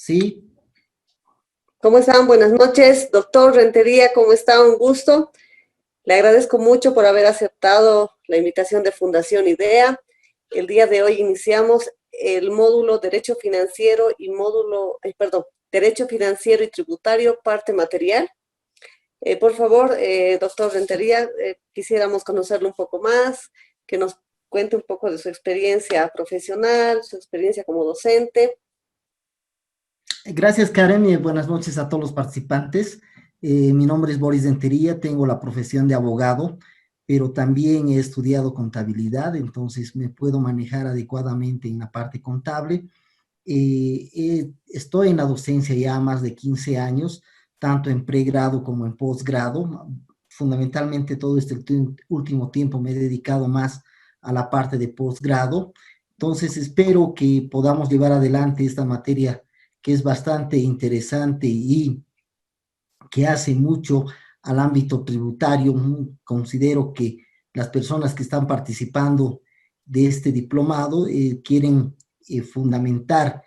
Sí, ¿Cómo están? Buenas noches, doctor Rentería, ¿cómo está? Un gusto. Le agradezco mucho por haber aceptado la invitación de Fundación IDEA. El día de hoy iniciamos el módulo Derecho Financiero y Derecho Financiero y Tributario, parte material. Por favor, doctor Rentería, quisiéramos conocerlo un poco más, que nos cuente un poco de su experiencia profesional, su experiencia como docente. gracias Karen y buenas noches a todos los participantes. Mi nombre es Boris Dentería, tengo la profesión de abogado, pero también he estudiado contabilidad, entonces me puedo manejar adecuadamente en la parte contable. Estoy en la docencia ya más de 15 años, tanto en pregrado como en posgrado. Fundamentalmente todo este último tiempo me he dedicado más a la parte de posgrado. Entonces espero que podamos llevar adelante esta materia que es bastante interesante y que hace mucho al ámbito tributario. Considero que las personas que están participando de este diplomado quieren fundamentar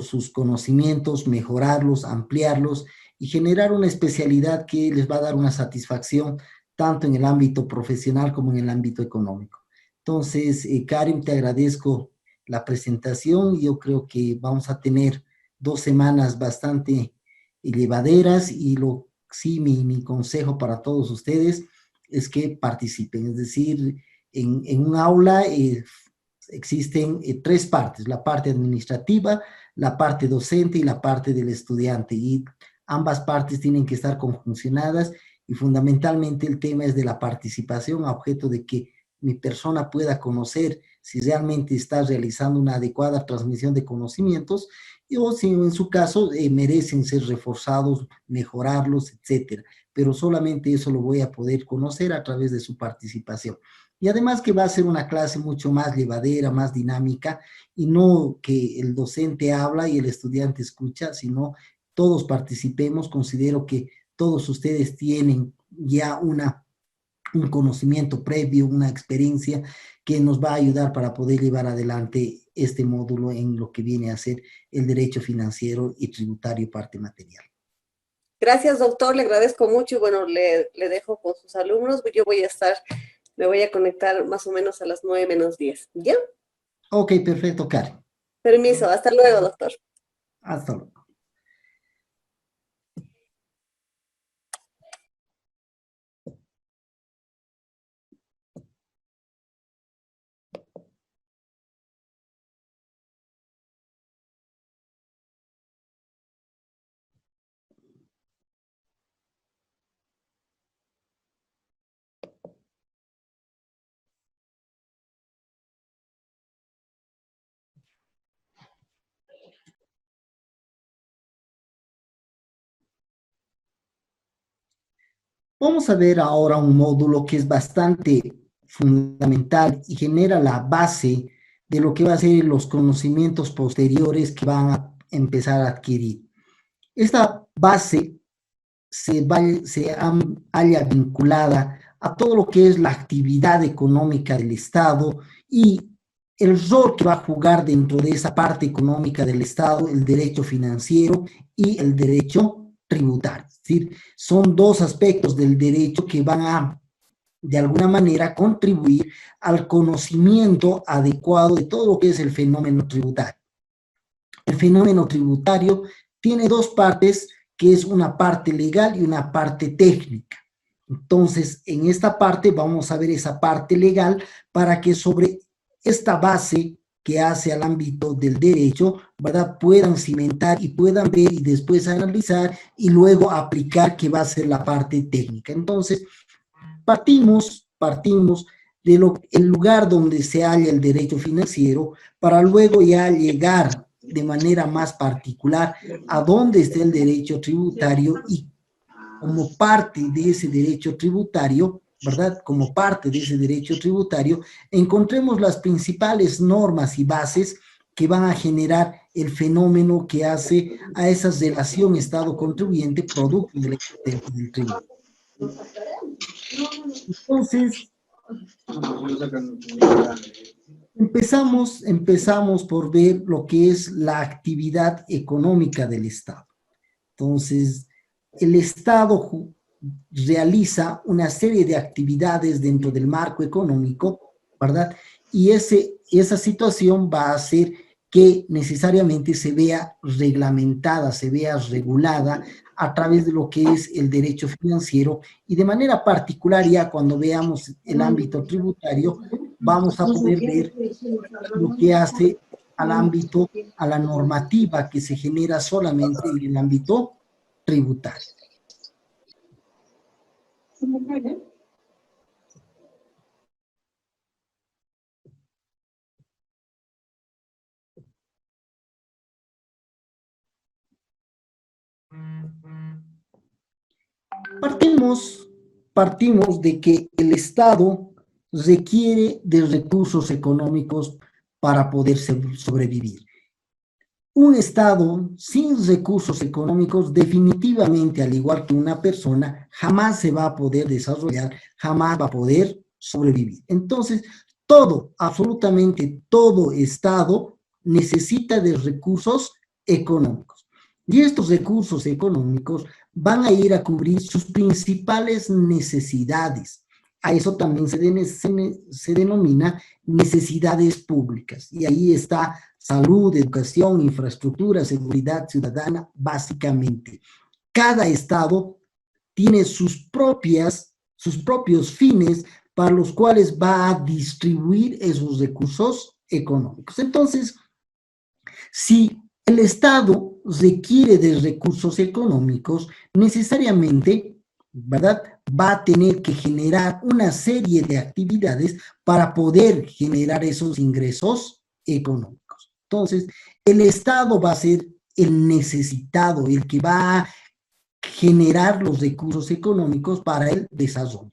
sus conocimientos, mejorarlos, ampliarlos y generar una especialidad que les va a dar una satisfacción tanto en el ámbito profesional como en el ámbito económico. Entonces, Karen, te agradezco la presentación. Yo creo que vamos a tener 2 semanas bastante llevaderas y sí, mi consejo para todos ustedes es que participen. Es decir, en un aula existen 3 partes: la parte administrativa, la parte docente y la parte del estudiante, y ambas partes tienen que estar conjuncionadas, y fundamentalmente el tema es de la participación, a objeto de que mi persona pueda conocer si realmente está realizando una adecuada transmisión de conocimientos, o si en su caso merecen ser reforzados, mejorarlos, etcétera. Pero solamente eso lo voy a poder conocer a través de su participación. Y además que va a ser una clase mucho más llevadera, más dinámica, y no que el docente habla y el estudiante escucha, sino todos participemos. Considero que todos ustedes tienen ya un conocimiento previo, una experiencia que nos va a ayudar para poder llevar adelante este módulo en lo que viene a ser el derecho financiero y tributario, parte material. Gracias, doctor, le agradezco mucho y bueno, le dejo con sus alumnos. Yo me voy a conectar más o menos a las 9:10. ¿Ya? Ok, perfecto, Karen. Permiso, hasta luego, doctor. Hasta luego. Vamos a ver ahora un módulo que es bastante fundamental y genera la base de lo que va a ser los conocimientos posteriores que van a empezar a adquirir. Esta base halla vinculada a todo lo que es la actividad económica del Estado y el rol que va a jugar dentro de esa parte económica del Estado, el derecho financiero y el derecho tributario. Es decir, son 2 aspectos del derecho que van a, de alguna manera, contribuir al conocimiento adecuado de todo lo que es el fenómeno tributario. El fenómeno tributario tiene 2 partes, que es una parte legal y una parte técnica. Entonces, en esta parte vamos a ver esa parte legal para que sobre esta base que hace al ámbito del derecho, ¿verdad?, puedan cimentar y puedan ver y después analizar y luego aplicar, que va a ser la parte técnica. Entonces, partimos del lugar donde se halla el derecho financiero, para luego ya llegar de manera más particular a dónde está el derecho tributario, y como parte de ese derecho tributario, ¿verdad? Como parte de ese derecho tributario, encontremos las principales normas y bases que van a generar el fenómeno que hace a esa relación Estado-contribuyente producto de la existencia del tributo. Entonces, Empezamos por ver lo que es la actividad económica del Estado. Entonces, el Estado realiza una serie de actividades dentro del marco económico, ¿verdad? Y esa situación va a hacer que necesariamente se vea reglamentada, se vea regulada a través de lo que es el derecho financiero y de manera particular ya cuando veamos el ámbito tributario, vamos a poder ver lo que hace al ámbito, a la normativa que se genera solamente en el ámbito tributario. Partimos de que el Estado requiere de recursos económicos para poder sobrevivir. Un Estado sin recursos económicos definitivamente, al igual que una persona, jamás se va a poder desarrollar, jamás va a poder sobrevivir. Entonces, absolutamente todo Estado necesita de recursos económicos. Y estos recursos económicos van a ir a cubrir sus principales necesidades. A eso también se denomina necesidades públicas. Y ahí está salud, educación, infraestructura, seguridad ciudadana, básicamente. Cada estado tiene sus propios fines para los cuales va a distribuir esos recursos económicos. Entonces, si el Estado requiere de recursos económicos, necesariamente, ¿verdad?, va a tener que generar una serie de actividades para poder generar esos ingresos económicos. Entonces, el Estado va a ser el necesitado, el que va a generar los recursos económicos para el desarrollo.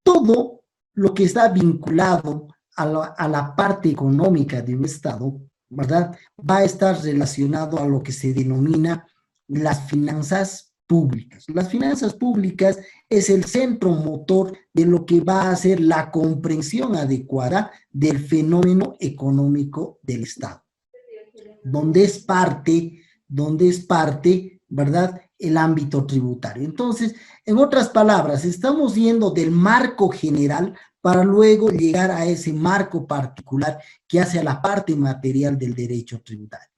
Todo lo que está vinculado a la parte económica de un Estado, ¿verdad?, va a estar relacionado a lo que se denomina las finanzas públicas. Las finanzas públicas es el centro motor de lo que va a ser la comprensión adecuada del fenómeno económico del Estado, donde es parte, ¿verdad?, el ámbito tributario. Entonces, en otras palabras, estamos yendo del marco general para luego llegar a ese marco particular que hace a la parte material del derecho tributario.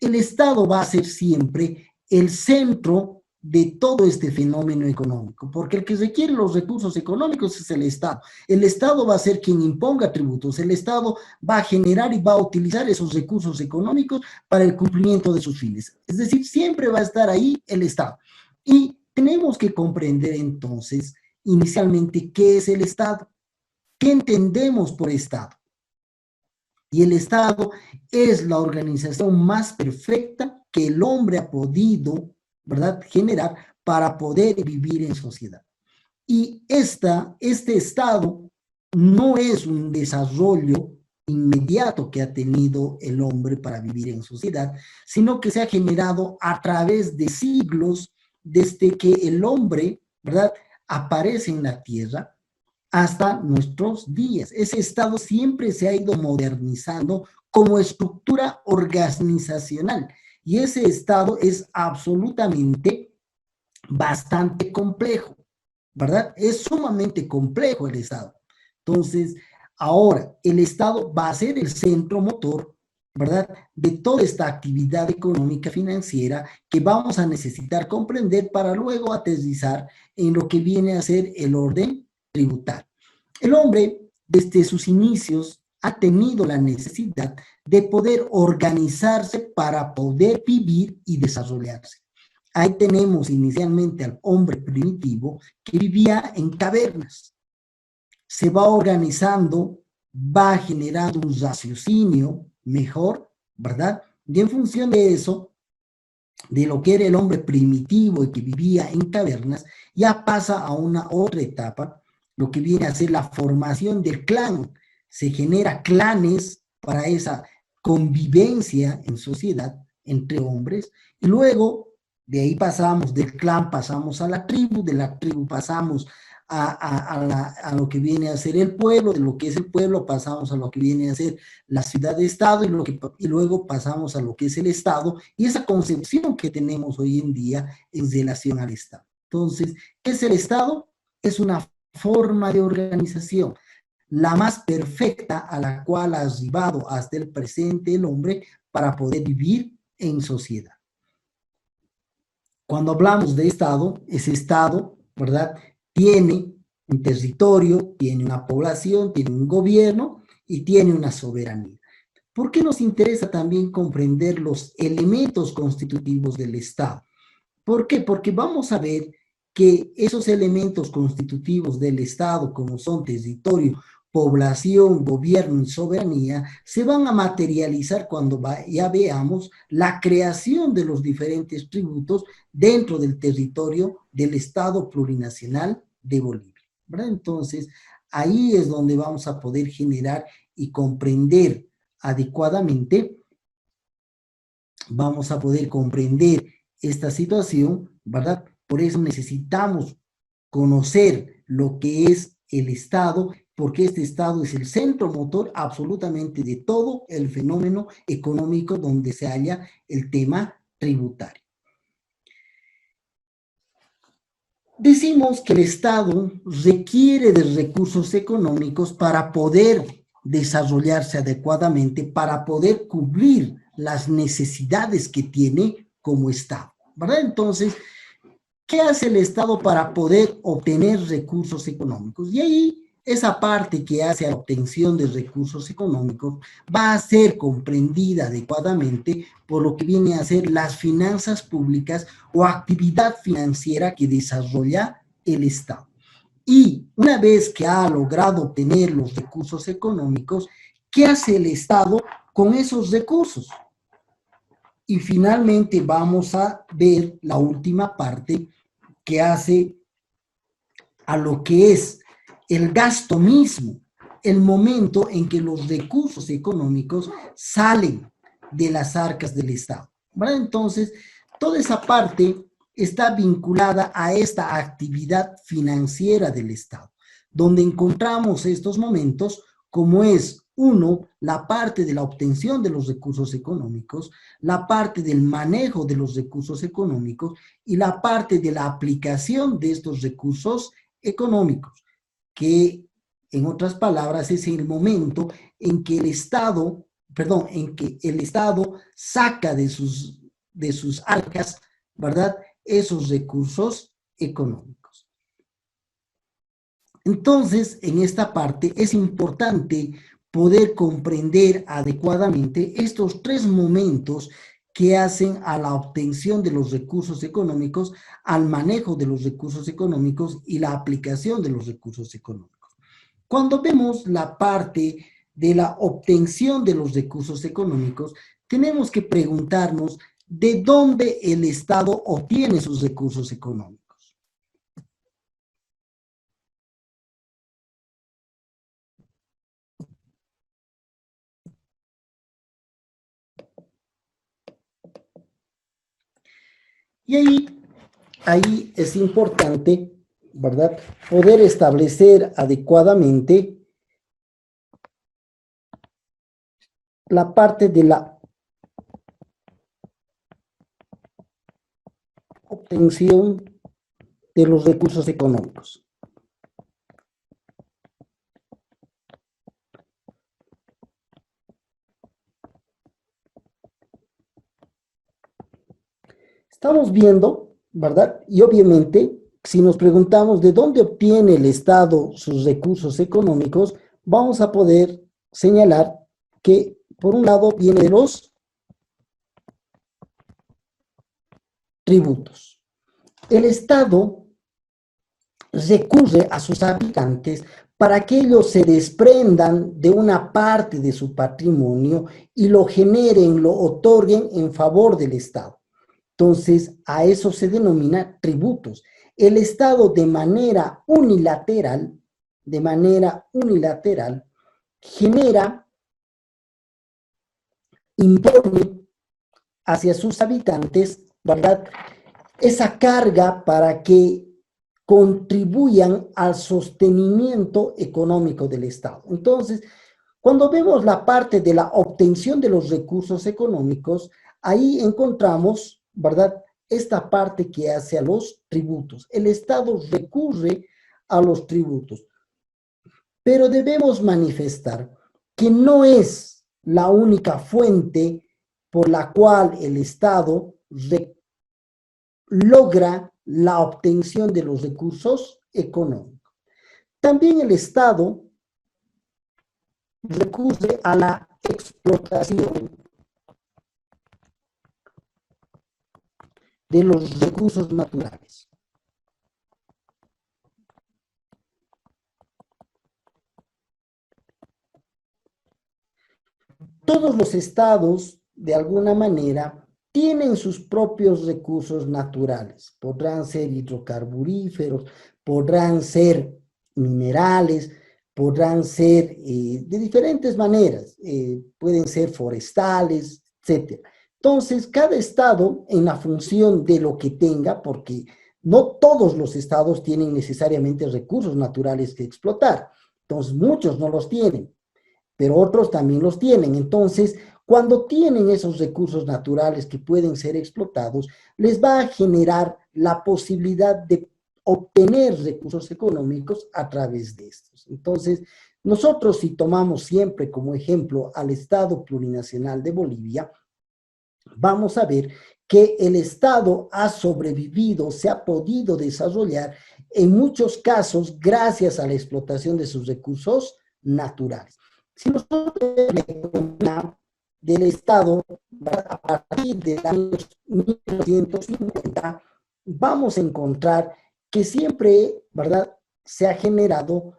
El Estado va a ser siempre el centro de todo este fenómeno económico, porque el que requiere los recursos económicos es el Estado. El Estado va a ser quien imponga tributos, el Estado va a generar y va a utilizar esos recursos económicos para el cumplimiento de sus fines. Es decir, siempre va a estar ahí el Estado. Y tenemos que comprender entonces, inicialmente, qué es el Estado, qué entendemos por Estado. Y el Estado es la organización más perfecta que el hombre ha podido, ¿verdad?, generar para poder vivir en sociedad. Y este Estado no es un desarrollo inmediato que ha tenido el hombre para vivir en sociedad, sino que se ha generado a través de siglos desde que el hombre, ¿verdad?, aparece en la tierra hasta nuestros días. Ese Estado siempre se ha ido modernizando como estructura organizacional y ese Estado es absolutamente bastante complejo, ¿verdad? Es sumamente complejo el Estado. Entonces, ahora el Estado va a ser el centro motor, ¿verdad?, de toda esta actividad económica financiera que vamos a necesitar comprender para luego aterrizar en lo que viene a ser el orden tributario. El hombre, desde sus inicios, ha tenido la necesidad de poder organizarse para poder vivir y desarrollarse. Ahí tenemos inicialmente al hombre primitivo que vivía en cavernas. Se va organizando, va generando un raciocinio mejor, ¿verdad? Y en función de eso, de lo que era el hombre primitivo y que vivía en cavernas, ya pasa a una otra etapa, lo que viene a ser la formación del clan. Se genera clanes para esa convivencia en sociedad entre hombres, y luego de ahí pasamos del clan, pasamos a la tribu, de la tribu pasamos a lo que viene a ser el pueblo, de lo que es el pueblo pasamos a lo que viene a ser la ciudad-estado y luego pasamos a lo que es el Estado, y esa concepción que tenemos hoy en día en relación al Estado. Entonces, ¿qué es el Estado? Es una forma de organización, la más perfecta a la cual ha arribado hasta el presente el hombre para poder vivir en sociedad. Cuando hablamos de Estado, ese Estado, ¿verdad?, tiene un territorio, tiene una población, tiene un gobierno y tiene una soberanía. ¿Por qué nos interesa también comprender los elementos constitutivos del Estado? ¿Por qué? Porque vamos a ver que esos elementos constitutivos del Estado, como son territorio, población, gobierno y soberanía, se van a materializar cuando ya veamos la creación de los diferentes tributos dentro del territorio del Estado plurinacional de Bolivia, ¿verdad? Entonces, ahí es donde vamos a poder generar y comprender adecuadamente, vamos a poder comprender esta situación, ¿verdad? Por eso necesitamos conocer lo que es el Estado, porque este Estado es el centro motor absolutamente de todo el fenómeno económico donde se halla el tema tributario. Decimos que el Estado requiere de recursos económicos para poder desarrollarse adecuadamente, para poder cubrir las necesidades que tiene como Estado, ¿verdad? Entonces, ¿qué hace el Estado para poder obtener recursos económicos? Y ahí esa parte que hace a la obtención de recursos económicos va a ser comprendida adecuadamente por lo que viene a ser las finanzas públicas o actividad financiera que desarrolla el Estado. Y una vez que ha logrado obtener los recursos económicos, ¿qué hace el Estado con esos recursos? Y finalmente vamos a ver la última parte que hace a lo que es el gasto mismo, el momento en que los recursos económicos salen de las arcas del Estado, ¿verdad? Entonces, toda esa parte está vinculada a esta actividad financiera del Estado, donde encontramos estos momentos como es, uno, la parte de la obtención de los recursos económicos, la parte del manejo de los recursos económicos y la parte de la aplicación de estos recursos económicos, que en otras palabras es el momento en que el Estado, perdón, en que el Estado saca de sus arcas, ¿verdad?, esos recursos económicos. Entonces, en esta parte es importante poder comprender adecuadamente estos tres momentos que hacen a la obtención de los recursos económicos, al manejo de los recursos económicos y la aplicación de los recursos económicos. Cuando vemos la parte de la obtención de los recursos económicos, tenemos que preguntarnos de dónde el Estado obtiene sus recursos económicos. Y ahí es importante, ¿verdad?, poder establecer adecuadamente la parte de la obtención de los recursos económicos. Estamos viendo, ¿verdad? Y obviamente, si nos preguntamos de dónde obtiene el Estado sus recursos económicos, vamos a poder señalar que, por un lado, viene de los tributos. El Estado recurre a sus habitantes para que ellos se desprendan de una parte de su patrimonio y lo generen, lo otorguen en favor del Estado. Entonces, a eso se denomina tributos. El Estado de manera unilateral, genera, impone hacia sus habitantes, ¿verdad?, esa carga para que contribuyan al sostenimiento económico del Estado. Entonces, cuando vemos la parte de la obtención de los recursos económicos, ahí encontramos, ¿verdad?, esta parte que hace a los tributos. El Estado recurre a los tributos, pero debemos manifestar que no es la única fuente por la cual el Estado logra la obtención de los recursos económicos. También el Estado recurre a la explotación de los recursos naturales. Todos los estados, de alguna manera, tienen sus propios recursos naturales. Podrán ser hidrocarburíferos, podrán ser minerales, podrán ser de diferentes maneras, pueden ser forestales, etc. Entonces, cada estado, en la función de lo que tenga, porque no todos los estados tienen necesariamente recursos naturales que explotar, entonces muchos no los tienen, pero otros también los tienen. Entonces, cuando tienen esos recursos naturales que pueden ser explotados, les va a generar la posibilidad de obtener recursos económicos a través de estos. Entonces, nosotros si tomamos siempre como ejemplo al Estado Plurinacional de Bolivia, vamos a ver que el Estado ha sobrevivido, se ha podido desarrollar en muchos casos gracias a la explotación de sus recursos naturales. Si nosotros vemos la economía del Estado a partir de los años 1950, vamos a encontrar que siempre, ¿verdad?, se ha generado,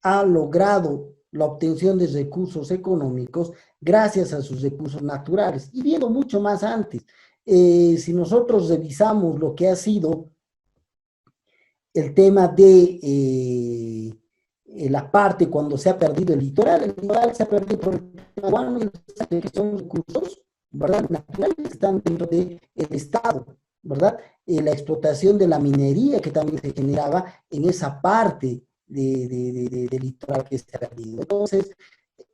ha logrado la obtención de recursos económicos gracias a sus recursos naturales. Y viendo mucho más antes, si nosotros revisamos lo que ha sido el tema de la parte cuando se ha perdido el litoral se ha perdido por el tema que son recursos, ¿verdad?, naturales que están dentro del Estado, ¿verdad? La explotación de la minería que también se generaba en esa parte del litoral que se ha perdido. Entonces,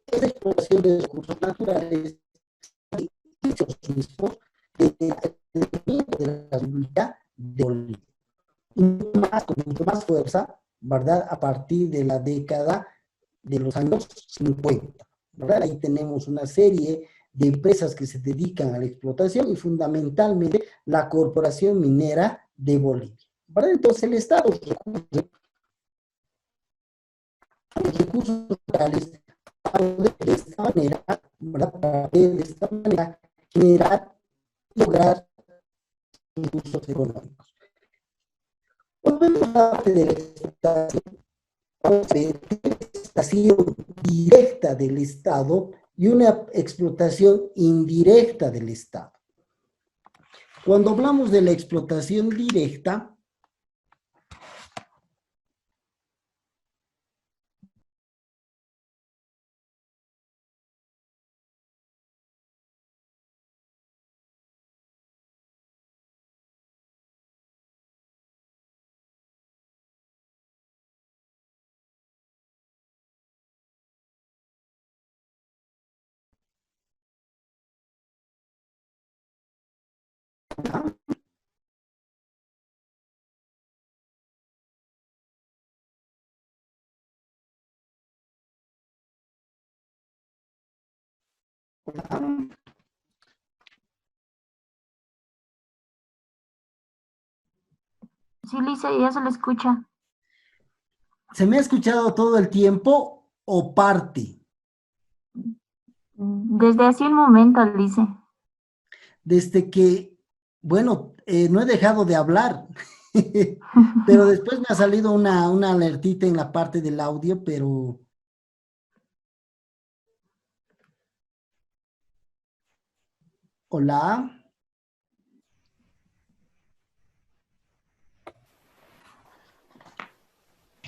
esa explotación de recursos naturales ellos mismos de la República de Bolivia. Y con mucho más fuerza, ¿verdad?, a partir de la década de los años 50, ¿verdad? Ahí tenemos una serie de empresas que se dedican a la explotación y fundamentalmente la Corporación Minera de Bolivia, ¿verdad? Entonces el Estado recurre a los recursos naturales de esta manera, ¿verdad?, para de esta manera generar y lograr recursos económicos. Volvemos a la parte de la explotación, vamos a ver explotación directa del Estado y una explotación indirecta del Estado. Cuando hablamos de la explotación directa, Sí, Lisa, ya se le escucha. ¿se me ha escuchado todo el tiempo o parte? Desde hace un momento, Lice. Desde que, bueno, no he dejado de hablar, pero después me ha salido una alertita en la parte del audio, pero... Hola.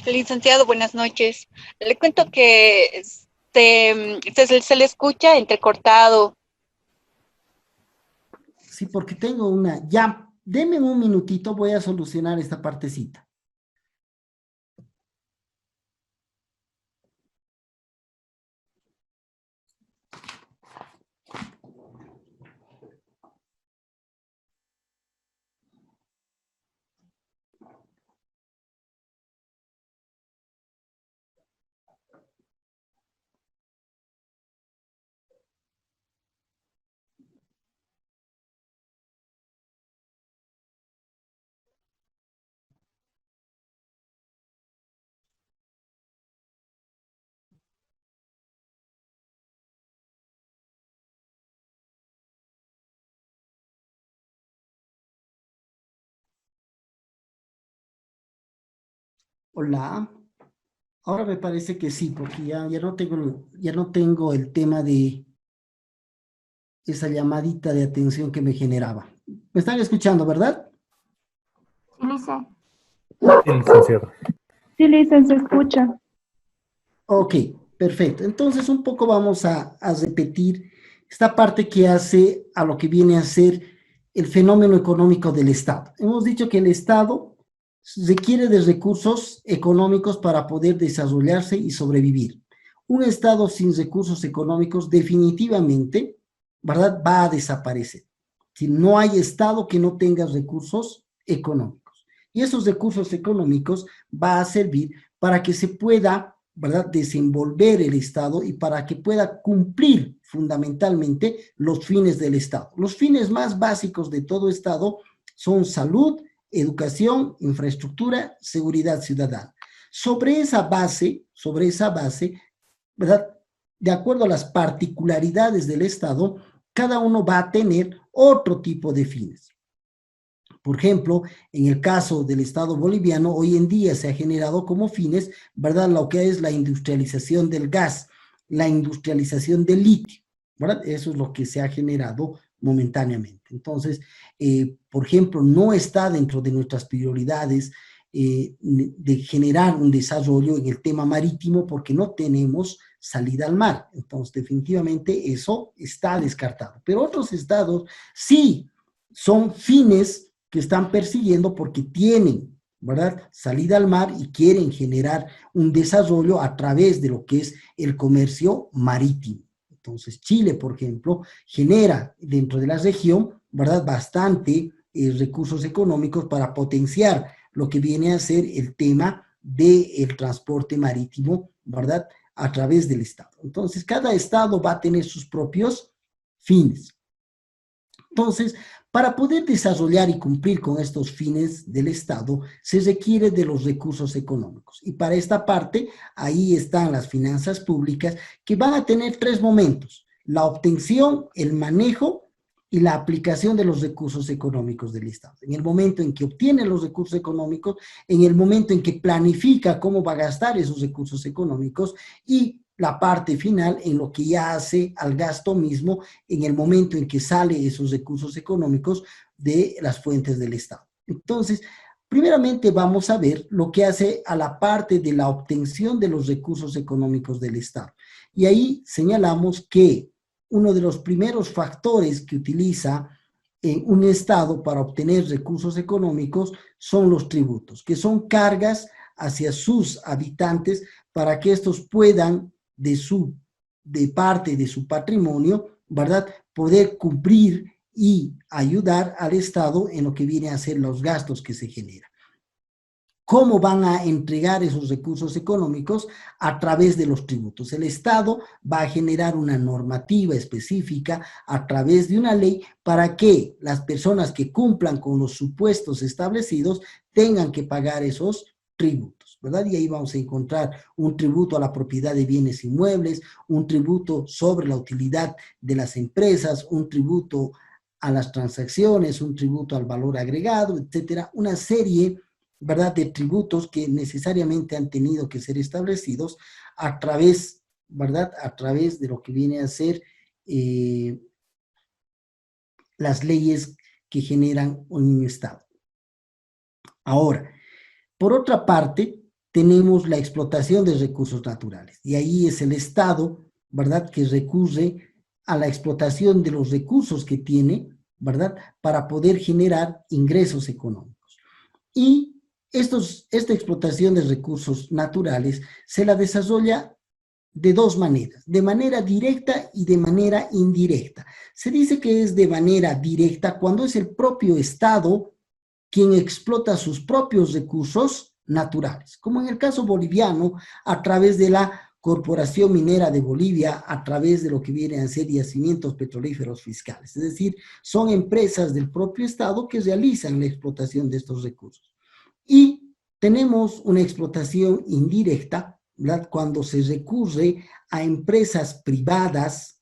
Licenciado, buenas noches. Le cuento que se le escucha entrecortado. Sí, porque tengo una... Ya Denme un minutito, voy a solucionar esta partecita. Hola. Ahora me parece que sí, porque ya no tengo el tema de esa llamadita de atención que me generaba. ¿Me están escuchando, verdad? Sí, Lice. Sí, licenciado. Sí, Licen, se escucha. Ok, perfecto. Entonces un poco vamos a repetir esta parte que hace a lo que viene a ser el fenómeno económico del Estado. Hemos dicho que el Estado requiere de recursos económicos para poder desarrollarse y sobrevivir. Un Estado sin recursos económicos definitivamente, ¿verdad?, va a desaparecer. Si no hay Estado que no tenga recursos económicos. Y esos recursos económicos va a servir para que se pueda, ¿verdad?, desenvolver el Estado y para que pueda cumplir fundamentalmente los fines del Estado. Los fines más básicos de todo Estado son salud, educación, infraestructura, seguridad ciudadana. Sobre esa base, ¿verdad?, de acuerdo a las particularidades del Estado, cada uno va a tener otro tipo de fines. Por ejemplo, en el caso del Estado boliviano, hoy en día se ha generado como fines, ¿verdad?, lo que es la industrialización del gas, la industrialización del litio, ¿verdad? Eso es lo que se ha generado momentáneamente. Entonces, por ejemplo, no está dentro de nuestras prioridades de generar un desarrollo en el tema marítimo porque no tenemos salida al mar. Entonces, definitivamente eso está descartado. Pero otros estados sí son fines que están persiguiendo porque tienen, ¿verdad?, salida al mar y quieren generar un desarrollo a través de lo que es el comercio marítimo. Entonces, Chile, por ejemplo, genera dentro de la región, ¿verdad?, bastante recursos económicos para potenciar lo que viene a ser el tema del transporte marítimo, ¿verdad?, a través del Estado. Entonces, cada Estado va a tener sus propios fines. Entonces, para poder desarrollar y cumplir con estos fines del Estado, se requiere de los recursos económicos. Y para esta parte, ahí están las finanzas públicas, que van a tener tres momentos: la obtención, el manejo y la aplicación de los recursos económicos del Estado. En el momento en que obtiene los recursos económicos, en el momento en que planifica cómo va a gastar esos recursos económicos, y la parte final en lo que ya hace al gasto mismo en el momento en que sale esos recursos económicos de las fuentes del Estado. Entonces, primeramente vamos a ver lo que hace a la parte de la obtención de los recursos económicos del Estado. Y ahí señalamos que uno de los primeros factores que utiliza un Estado para obtener recursos económicos son los tributos, que son cargas hacia sus habitantes para que estos puedan de parte de su patrimonio, ¿verdad?, poder cumplir y ayudar al Estado en lo que viene a ser los gastos que se generan. ¿Cómo van a entregar esos recursos económicos? A través de los tributos. El Estado va a generar una normativa específica a través de una ley para que las personas que cumplan con los supuestos establecidos tengan que pagar esos tributos, ¿verdad? Y ahí vamos a encontrar un tributo a la propiedad de bienes inmuebles, un tributo sobre la utilidad de las empresas, un tributo a las transacciones, un tributo al valor agregado, etcétera, una serie, ¿verdad?, de tributos que necesariamente han tenido que ser establecidos a través, ¿verdad?, a través de lo que viene a ser las leyes que generan un Estado. Ahora, por otra parte, tenemos la explotación de recursos naturales, y ahí es el Estado, ¿verdad?, que recurre a la explotación de los recursos que tiene, ¿verdad? Para poder generar ingresos económicos. Y esta explotación de recursos naturales se la desarrolla de dos maneras, de manera directa y de manera indirecta. Se dice que es de manera directa cuando es el propio Estado quien explota sus propios recursos naturales, como en el caso boliviano, a través de la Corporación Minera de Bolivia, a través de lo que vienen a ser yacimientos petrolíferos fiscales. Es decir, son empresas del propio Estado que realizan la explotación de estos recursos. Y tenemos una explotación indirecta, ¿verdad? Cuando se recurre a empresas privadas,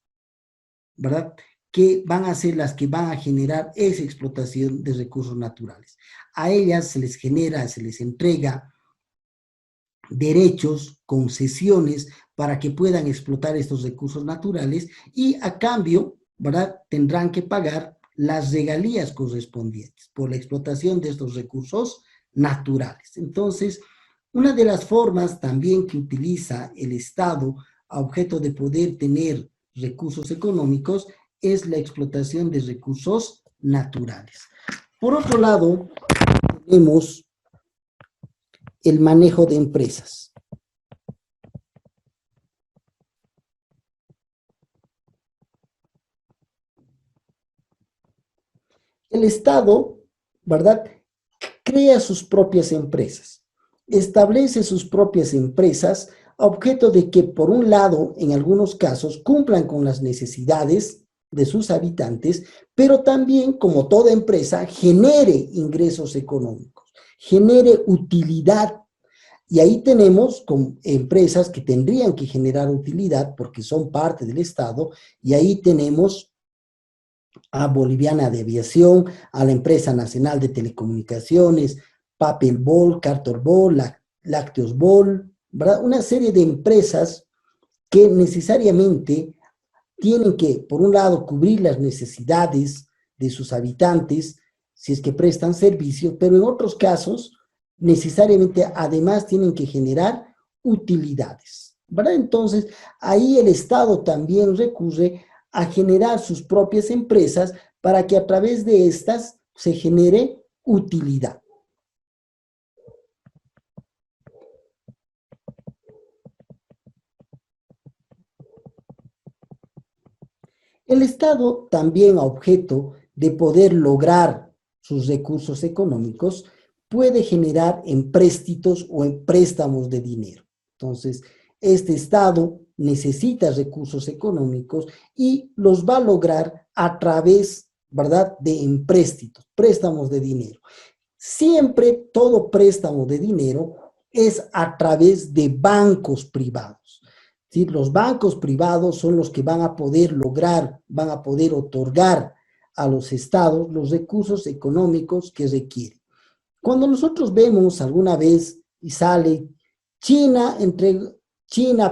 ¿verdad? Que van a ser las que van a generar esa explotación de recursos naturales. A ellas se les genera, se les entrega derechos, concesiones para que puedan explotar estos recursos naturales y a cambio, ¿verdad? Tendrán que pagar las regalías correspondientes por la explotación de estos recursos naturales. Entonces, una de las formas también que utiliza el Estado a objeto de poder tener recursos económicos es la explotación de recursos naturales. Por otro lado, tenemos el manejo de empresas. El Estado, ¿verdad?, crea sus propias empresas, establece sus propias empresas a objeto de que, por un lado, en algunos casos, cumplan con las necesidades de sus habitantes, pero también, como toda empresa, genere ingresos económicos, genere utilidad. Y ahí tenemos con empresas que tendrían que generar utilidad porque son parte del Estado, y ahí tenemos a Boliviana de Aviación, a la Empresa Nacional de Telecomunicaciones, Papel Bol, Cartor Bol, Lácteos Bol, ¿verdad? Una serie de empresas que necesariamente tienen que, por un lado, cubrir las necesidades de sus habitantes, si es que prestan servicios, pero en otros casos, necesariamente, además, tienen que generar utilidades, ¿verdad? Entonces, ahí el Estado también recurre a generar sus propias empresas para que a través de estas se genere utilidad. El Estado también, a objeto de poder lograr sus recursos económicos, puede generar empréstitos o en préstamos de dinero. Entonces, este Estado necesita recursos económicos y los va a lograr a través, ¿verdad?, de empréstitos, préstamos de dinero. Siempre todo préstamo de dinero es a través de bancos privados. ¿Sí? Los bancos privados son los que van a poder lograr, van a poder otorgar a los estados los recursos económicos que requieren. Cuando nosotros vemos alguna vez y sale China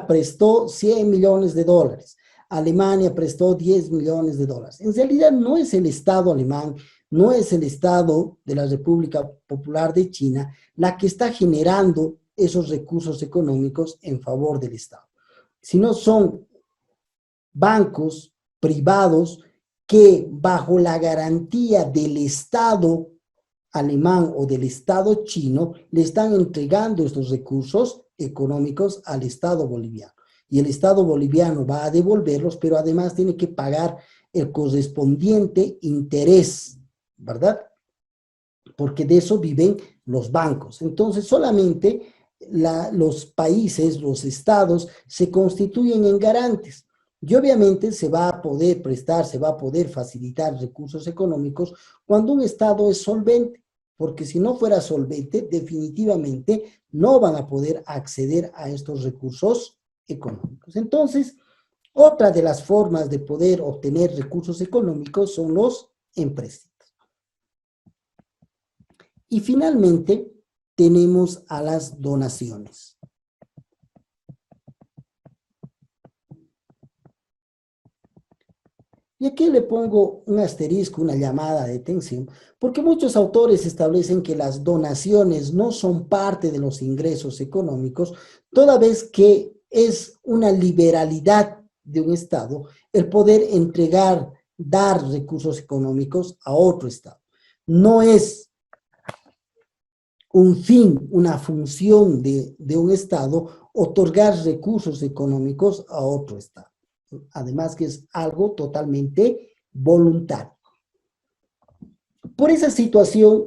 prestó 100 millones de dólares, Alemania prestó 10 millones de dólares. En realidad no es el Estado alemán, no es el Estado de la República Popular de China la que está generando esos recursos económicos en favor del Estado, sino son bancos privados que bajo la garantía del Estado alemán o del Estado chino le están entregando estos recursos económicos al Estado boliviano. Y el Estado boliviano va a devolverlos, pero además tiene que pagar el correspondiente interés, ¿verdad? Porque de eso viven los bancos. Entonces, solamente los países, los estados, se constituyen en garantes. Y obviamente se va a poder prestar, se va a poder facilitar recursos económicos cuando un estado es solvente, porque si no fuera solvente, definitivamente no van a poder acceder a estos recursos económicos. Entonces, otra de las formas de poder obtener recursos económicos son los empréstitos. Y finalmente, tenemos a las donaciones. Y aquí le pongo un asterisco, una llamada de atención, porque muchos autores establecen que las donaciones no son parte de los ingresos económicos, toda vez que es una liberalidad de un Estado el poder entregar dar recursos económicos a otro Estado. No es un fin, una función de un Estado otorgar recursos económicos a otro Estado. Además que es algo totalmente voluntario. Por esa situación,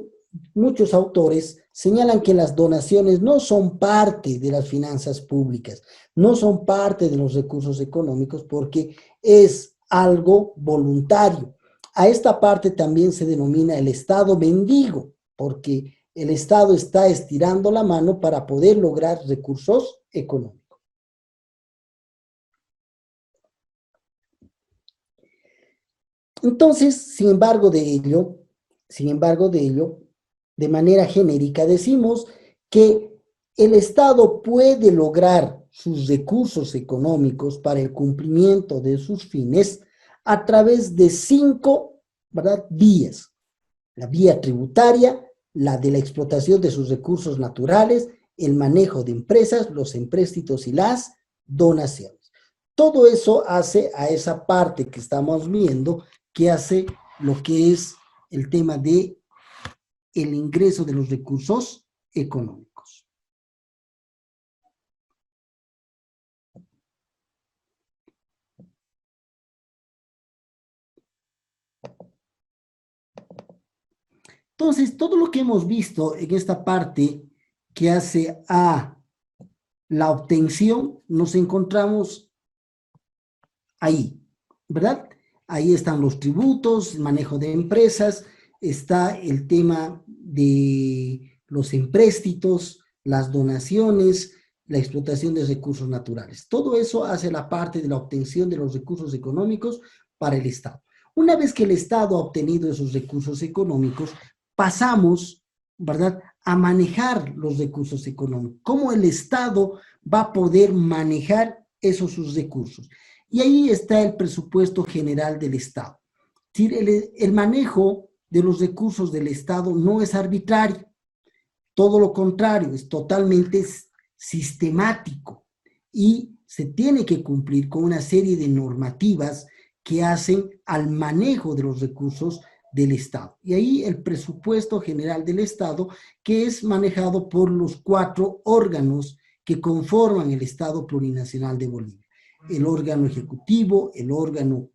muchos autores señalan que las donaciones no son parte de las finanzas públicas, no son parte de los recursos económicos porque es algo voluntario. A esta parte también se denomina el Estado mendigo, porque el Estado está estirando la mano para poder lograr recursos económicos. Entonces, sin embargo de ello, de manera genérica decimos que el Estado puede lograr sus recursos económicos para el cumplimiento de sus fines a través de 5, ¿verdad?, vías. La vía tributaria, la de la explotación de sus recursos naturales, el manejo de empresas, los empréstitos y las donaciones. Todo eso hace a esa parte que estamos viendo, que hace lo que es el tema de el ingreso de los recursos económicos. Entonces, todo lo que hemos visto en esta parte que hace a la obtención, nos encontramos ahí, ¿verdad? Ahí están los tributos, el manejo de empresas, está el tema de los empréstitos, las donaciones, la explotación de recursos naturales. Todo eso hace la parte de la obtención de los recursos económicos para el Estado. Una vez que el Estado ha obtenido esos recursos económicos, pasamos, ¿verdad?, a manejar los recursos económicos. ¿Cómo el Estado va a poder manejar esos sus recursos? Y ahí está el presupuesto general del Estado. El manejo de los recursos del Estado no es arbitrario, todo lo contrario, es totalmente sistemático y se tiene que cumplir con una serie de normativas que hacen al manejo de los recursos del Estado. Y ahí el presupuesto general del Estado, que es manejado por los 4 órganos que conforman el Estado Plurinacional de Bolivia: el órgano ejecutivo, el órgano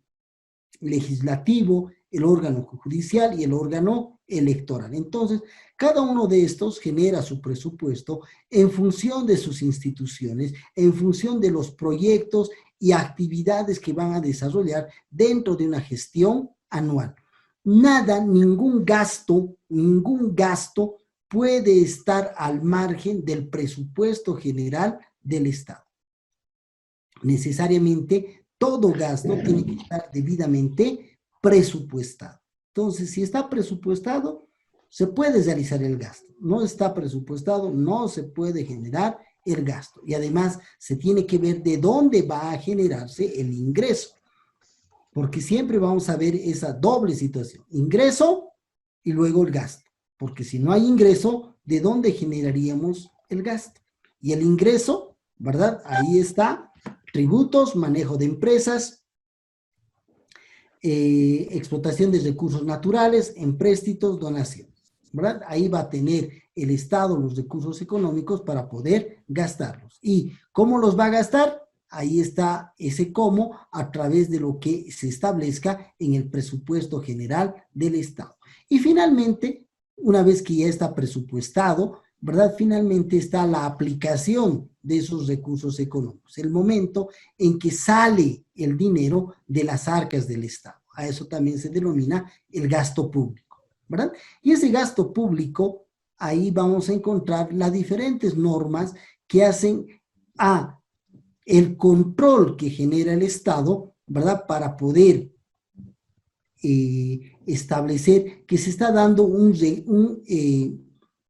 legislativo, el órgano judicial y el órgano electoral. Entonces, cada uno de estos genera su presupuesto en función de sus instituciones, en función de los proyectos y actividades que van a desarrollar dentro de una gestión anual. Ningún gasto puede estar al margen del presupuesto general del Estado. Necesariamente todo gasto tiene que estar debidamente presupuestado. Entonces, si está presupuestado, se puede realizar el gasto. No está presupuestado, no se puede generar el gasto. Y además, se tiene que ver de dónde va a generarse el ingreso. Porque siempre vamos a ver esa doble situación: ingreso y luego el gasto. Porque si no hay ingreso, ¿de dónde generaríamos el gasto? Y el ingreso, ¿verdad? Ahí está: tributos, manejo de empresas, explotación de recursos naturales, empréstitos, donaciones, ¿verdad? Ahí va a tener el Estado los recursos económicos para poder gastarlos. ¿Y cómo los va a gastar? Ahí está ese cómo, a través de lo que se establezca en el presupuesto general del Estado. Y finalmente, una vez que ya está presupuestado, ¿verdad?, finalmente está la aplicación de esos recursos económicos, el momento en que sale el dinero de las arcas del Estado. A eso también se denomina el gasto público, ¿verdad? Y ese gasto público, ahí vamos a encontrar las diferentes normas que hacen a el control que genera el Estado, ¿verdad?, para poder establecer que se está dando un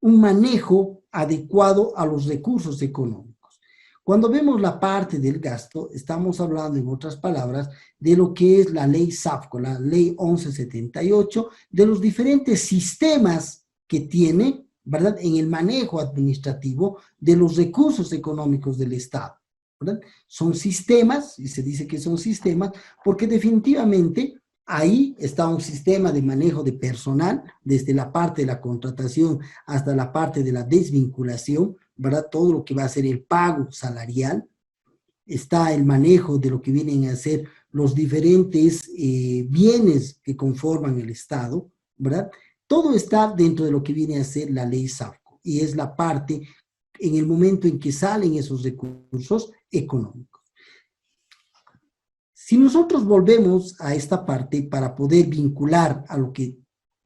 manejo adecuado a los recursos económicos. Cuando vemos la parte del gasto, estamos hablando, en otras palabras, de lo que es la ley SAFCO, la ley 1178, de los diferentes sistemas que tiene, ¿verdad?, en el manejo administrativo de los recursos económicos del Estado, ¿verdad? Son sistemas, y se dice que son sistemas, porque definitivamente Ahí está un sistema de manejo de personal, desde la parte de la contratación hasta la parte de la desvinculación, ¿verdad? Todo lo que va a ser el pago salarial. Está el manejo de lo que vienen a ser los diferentes bienes que conforman el Estado, ¿verdad? Todo está dentro de lo que viene a ser la ley SAFCO, y es la parte en el momento en que salen esos recursos económicos. Si nosotros volvemos a esta parte para poder vincular a lo que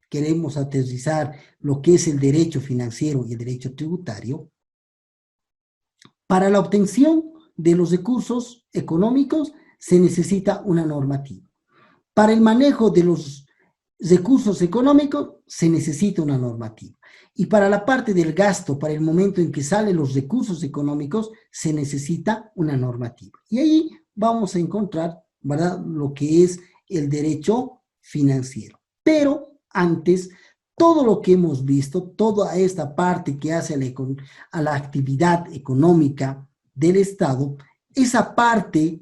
queremos aterrizar, lo que es el derecho financiero y el derecho tributario, para la obtención de los recursos económicos se necesita una normativa. Para el manejo de los recursos económicos se necesita una normativa. Y para la parte del gasto, para el momento en que salen los recursos económicos, se necesita una normativa. Y ahí vamos a encontrar, ¿verdad?, lo que es el derecho financiero. Pero antes, todo lo que hemos visto, toda esta parte que hace a la actividad económica del Estado, esa parte,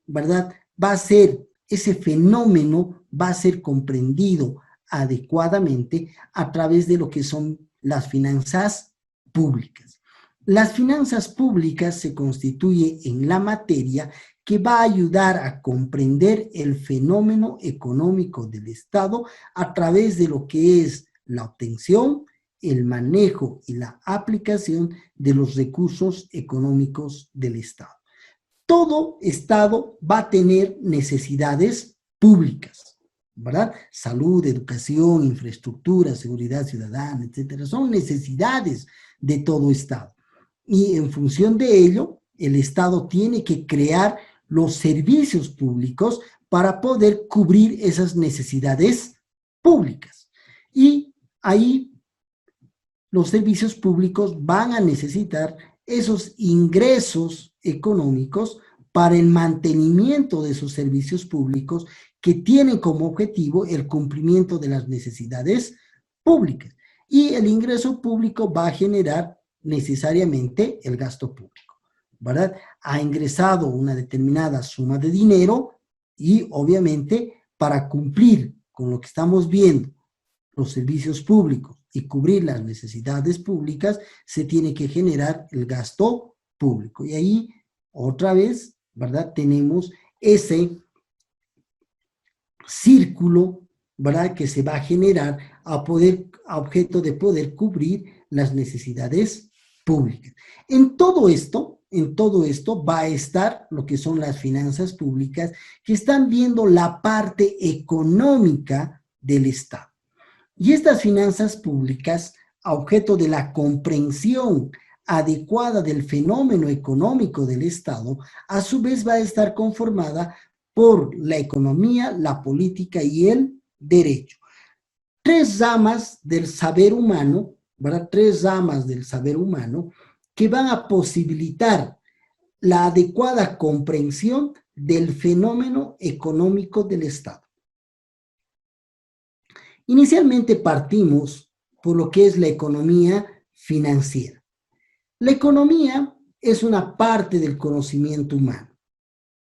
¿verdad?, va a ser, ese fenómeno va a ser comprendido adecuadamente a través de lo que son las finanzas públicas. Las finanzas públicas se constituye en la materia que va a ayudar a comprender el fenómeno económico del Estado a través de lo que es la obtención, el manejo y la aplicación de los recursos económicos del Estado. Todo Estado va a tener necesidades públicas, ¿verdad? Salud, educación, infraestructura, seguridad ciudadana, etcétera. Son necesidades de todo Estado. Y en función de ello, el Estado tiene que crear los servicios públicos para poder cubrir esas necesidades públicas. Y ahí los servicios públicos van a necesitar esos ingresos económicos para el mantenimiento de esos servicios públicos que tienen como objetivo el cumplimiento de las necesidades públicas. Y el ingreso público va a generar necesariamente el gasto público, ¿verdad? Ha ingresado una determinada suma de dinero y obviamente para cumplir con lo que estamos viendo, los servicios públicos y cubrir las necesidades públicas, se tiene que generar el gasto público. Y ahí, otra vez, ¿verdad?, tenemos ese círculo, ¿verdad?, que se va a generar a objeto de poder cubrir las necesidades públicas. En todo esto va a estar lo que son las finanzas públicas, que están viendo la parte económica del Estado. Y estas finanzas públicas, a objeto de la comprensión adecuada del fenómeno económico del Estado, a su vez va a estar conformada por la economía, la política y el derecho. Tres ramas del saber humano, ¿verdad? Tres ramas del saber humano que van a posibilitar la adecuada comprensión del fenómeno económico del Estado. Inicialmente partimos por lo que es la economía financiera. La economía es una parte del conocimiento humano,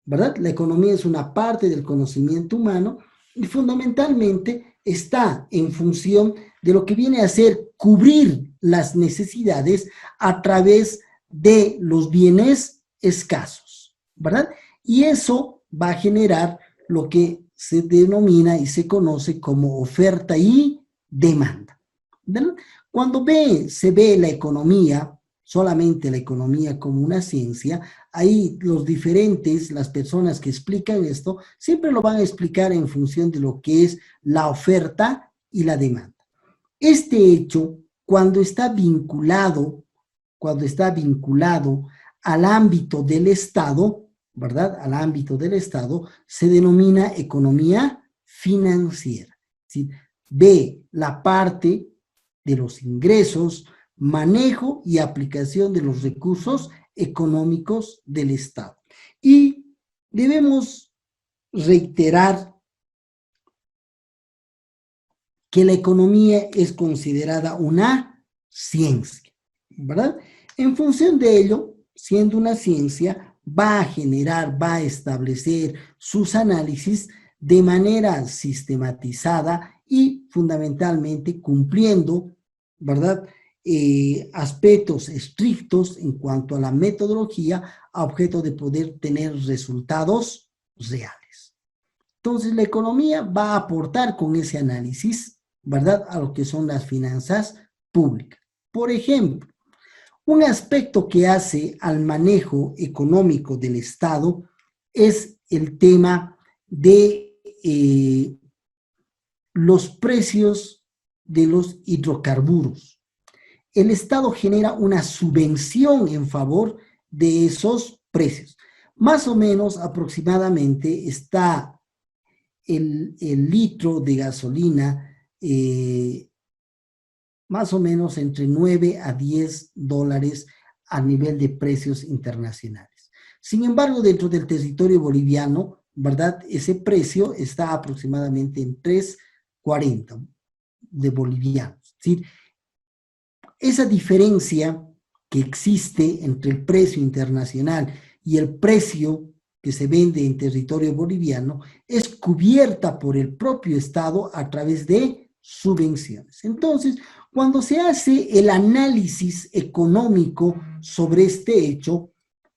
¿verdad? La economía es una parte del conocimiento humano y fundamentalmente está en función de lo que viene a ser cubrir las necesidades a través de los bienes escasos, ¿verdad? Y eso va a generar lo que se denomina y se conoce como oferta y demanda, ¿verdad? Cuando se ve la economía, solamente la economía como una ciencia, ahí las personas que explican esto, siempre lo van a explicar en función de lo que es la oferta y la demanda. Este hecho, cuando está vinculado al ámbito del Estado, ¿verdad?, al ámbito del Estado, se denomina economía financiera. ¿Sí? Ve la parte de los ingresos, manejo y aplicación de los recursos económicos del Estado. Y debemos reiterar que la economía es considerada una ciencia, ¿verdad? En función de ello, siendo una ciencia, va a generar, va a establecer sus análisis de manera sistematizada y fundamentalmente cumpliendo, ¿verdad?, aspectos estrictos en cuanto a la metodología a objeto de poder tener resultados reales. Entonces, la economía va a aportar con ese análisis, ¿verdad?, a lo que son las finanzas públicas. Por ejemplo, un aspecto que hace al manejo económico del Estado es el tema de los precios de los hidrocarburos. El Estado genera una subvención en favor de esos precios. Más o menos aproximadamente está el litro de gasolina más o menos entre 9 a 10 dólares a nivel de precios internacionales. Sin embargo, dentro del territorio boliviano, ¿verdad?, ese precio está aproximadamente en 3.40 de bolivianos. Es decir, esa diferencia que existe entre el precio internacional y el precio que se vende en territorio boliviano es cubierta por el propio Estado a través de subvenciones. Entonces, cuando se hace el análisis económico sobre este hecho,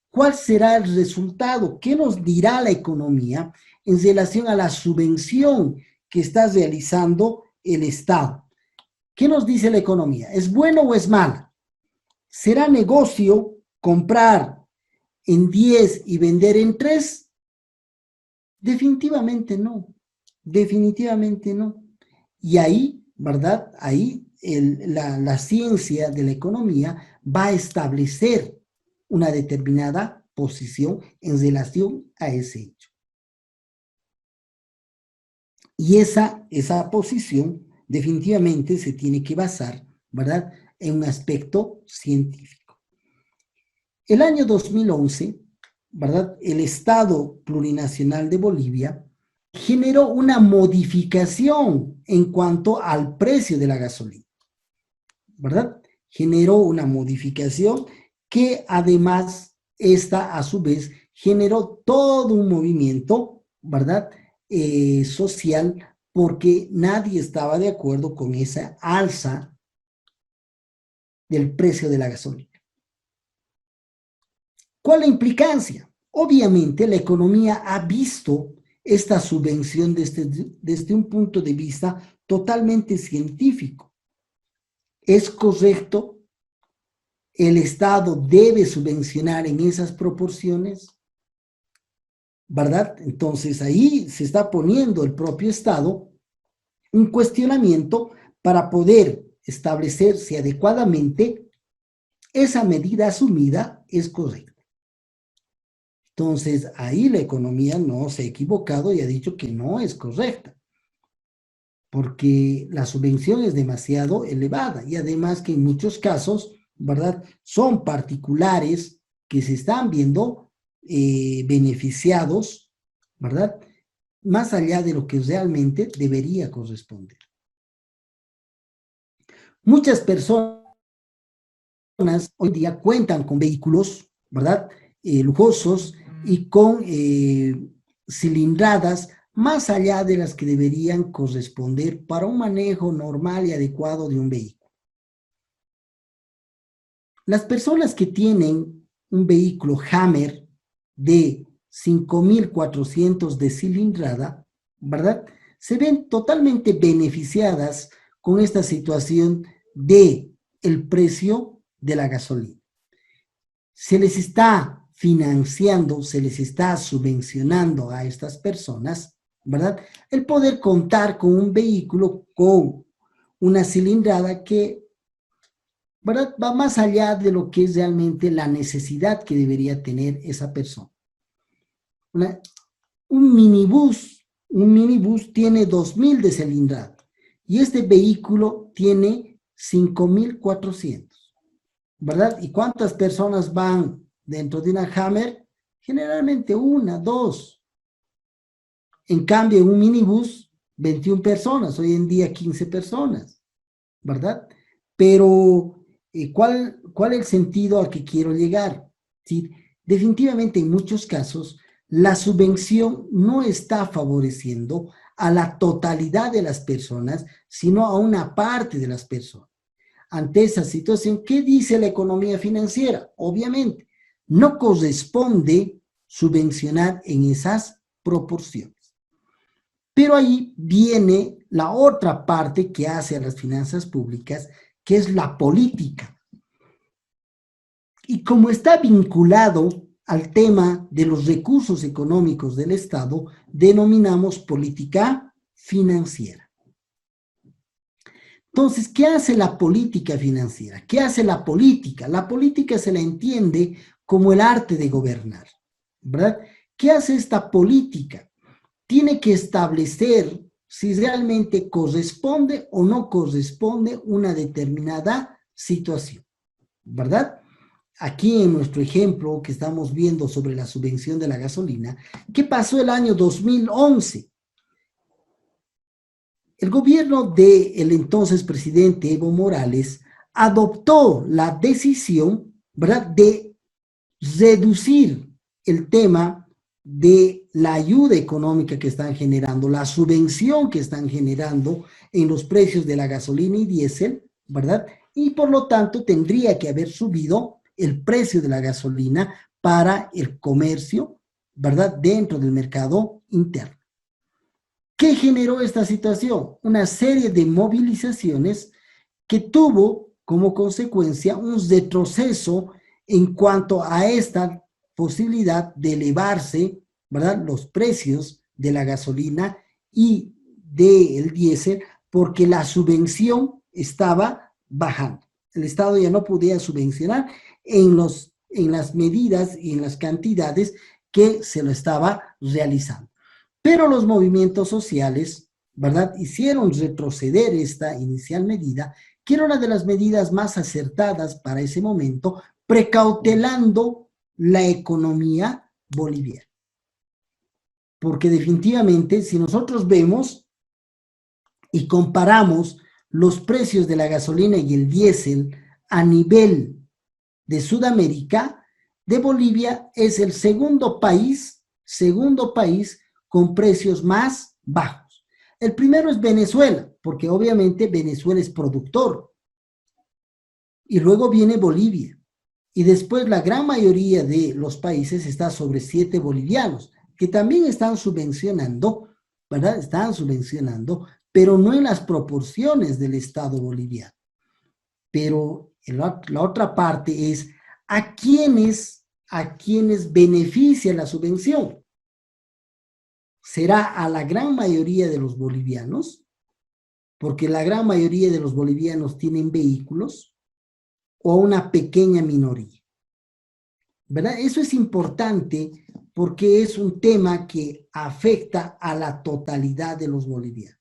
¿cuál será el resultado? ¿Qué nos dirá la economía en relación a la subvención que está realizando el Estado? ¿Qué nos dice la economía? ¿Es bueno o es malo? ¿Será negocio comprar en 10 y vender en 3? Definitivamente no. Definitivamente no. Y ahí, ¿verdad? Ahí la ciencia de la economía va a establecer una determinada posición en relación a ese hecho. Y esa posición definitivamente se tiene que basar, ¿verdad?, en un aspecto científico. El año 2011, ¿verdad?, el Estado Plurinacional de Bolivia generó una modificación en cuanto al precio de la gasolina, ¿verdad? Generó una modificación que además esta a su vez generó todo un movimiento, ¿verdad?, social, porque nadie estaba de acuerdo con esa alza del precio de la gasolina. ¿Cuál es la implicancia? Obviamente la economía ha visto esta subvención desde un punto de vista totalmente científico. ¿Es correcto? ¿El Estado debe subvencionar en esas proporciones? ¿Verdad? Entonces ahí se está poniendo el propio Estado un cuestionamiento para poder establecer si adecuadamente esa medida asumida es correcta. Entonces ahí la economía no se ha equivocado y ha dicho que no es correcta, porque la subvención es demasiado elevada y además que en muchos casos, ¿verdad?, son particulares que se están viendo beneficiados, ¿verdad?, más allá de lo que realmente debería corresponder. Muchas personas hoy día cuentan con vehículos, ¿verdad?, lujosos y con cilindradas más allá de las que deberían corresponder para un manejo normal y adecuado de un vehículo. Las personas que tienen un vehículo Hammer de 5.400 de cilindrada, ¿verdad?, se ven totalmente beneficiadas con esta situación de el precio de la gasolina. Se les está financiando, se les está subvencionando a estas personas, ¿verdad?, el poder contar con un vehículo con una cilindrada que, ¿verdad?, va más allá de lo que es realmente la necesidad que debería tener esa persona. Un minibús tiene 2.000 de cilindrada y este vehículo tiene 5.400, ¿verdad? ¿Y cuántas personas van dentro de una Hammer? Generalmente una, dos. En cambio, en un minibús, 21 personas, hoy en día 15 personas, ¿verdad? Pero, ¿cuál es el sentido al que quiero llegar? ¿Sí? Definitivamente, en muchos casos, la subvención no está favoreciendo a la totalidad de las personas, sino a una parte de las personas. Ante esa situación, ¿qué dice la economía financiera? Obviamente, no corresponde subvencionar en esas proporciones. Pero ahí viene la otra parte que hace a las finanzas públicas, que es la política. Y como está vinculado al tema de los recursos económicos del Estado, denominamos política financiera. Entonces, ¿qué hace la política financiera? ¿Qué hace la política? La política se la entiende como el arte de gobernar, ¿verdad? ¿Qué hace esta política? Tiene que establecer si realmente corresponde o no corresponde una determinada situación, ¿verdad? Aquí en nuestro ejemplo que estamos viendo sobre la subvención de la gasolina, ¿qué pasó el año 2011? El gobierno del entonces presidente Evo Morales adoptó la decisión, ¿verdad?, de reducir el tema de la ayuda económica que están generando, la subvención que están generando en los precios de la gasolina y diésel, ¿verdad? Y por lo tanto tendría que haber subido el precio de la gasolina para el comercio, ¿verdad?, dentro del mercado interno. ¿Qué generó esta situación? Una serie de movilizaciones que tuvo como consecuencia un retroceso en cuanto a esta posibilidad de elevarse, ¿verdad?, los precios de la gasolina y del diésel, porque la subvención estaba bajando. El Estado ya no podía subvencionar en las medidas y en las cantidades que se lo estaba realizando. Pero los movimientos sociales, ¿verdad?, hicieron retroceder esta inicial medida, que era una de las medidas más acertadas para ese momento, precautelando la economía boliviana. Porque definitivamente, si nosotros vemos y comparamos los precios de la gasolina y el diésel a nivel de Sudamérica, de Bolivia es el segundo país con precios más bajos. El primero es Venezuela, porque obviamente Venezuela es productor. Y luego viene Bolivia. Y después la gran mayoría de los países está sobre 7 bolivianos, que también están subvencionando, ¿verdad? Están subvencionando, pero no en las proporciones del Estado boliviano. Pero la otra parte es a quienes beneficia la subvención. ¿Será a la gran mayoría de los bolivianos? Porque la gran mayoría de los bolivianos tienen vehículos, o a una pequeña minoría, ¿verdad? Eso es importante porque es un tema que afecta a la totalidad de los bolivianos.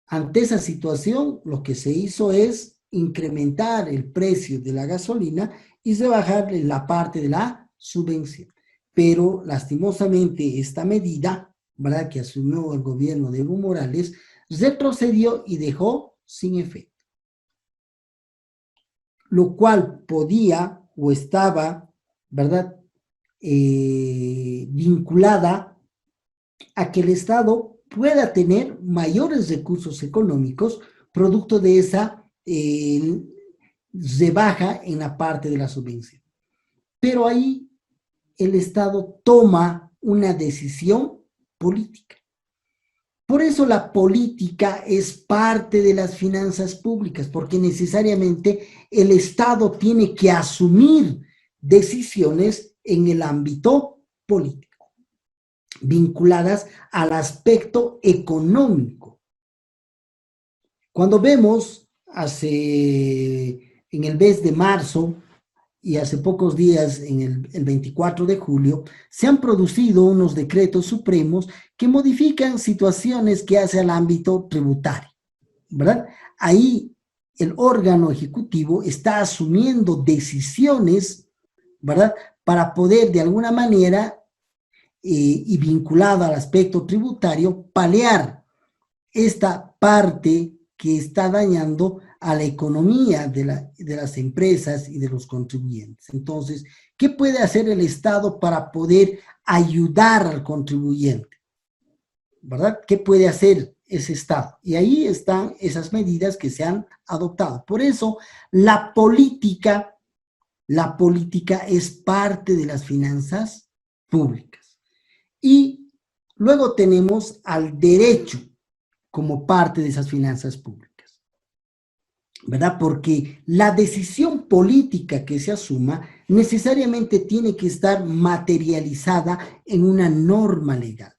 Ante esa situación, lo que se hizo es incrementar el precio de la gasolina y rebajar la parte de la subvención. Pero lastimosamente esta medida, ¿verdad?, que asumió el gobierno de Evo Morales, retrocedió y dejó sin efecto. Lo cual podía o estaba, ¿verdad?, vinculada a que el Estado pueda tener mayores recursos económicos producto de esa rebaja en la parte de la subvención. Pero ahí el Estado toma una decisión política. Por eso la política es parte de las finanzas públicas, porque necesariamente el Estado tiene que asumir decisiones en el ámbito político, vinculadas al aspecto económico. Cuando vemos en el mes de marzo y hace pocos días, en el 24 de julio, se han producido unos decretos supremos que modifican situaciones que hace al ámbito tributario, ¿verdad? Ahí el órgano ejecutivo está asumiendo decisiones, ¿verdad?, para poder de alguna manera y vinculado al aspecto tributario, paliar esta parte que está dañando a la economía de las empresas y de los contribuyentes. Entonces, ¿qué puede hacer el Estado para poder ayudar al contribuyente? ¿Verdad? ¿Qué puede hacer ese Estado? Y ahí están esas medidas que se han adoptado. Por eso, la política es parte de las finanzas públicas. Y luego tenemos al derecho como parte de esas finanzas públicas, ¿verdad? Porque la decisión política que se asuma necesariamente tiene que estar materializada en una norma legal.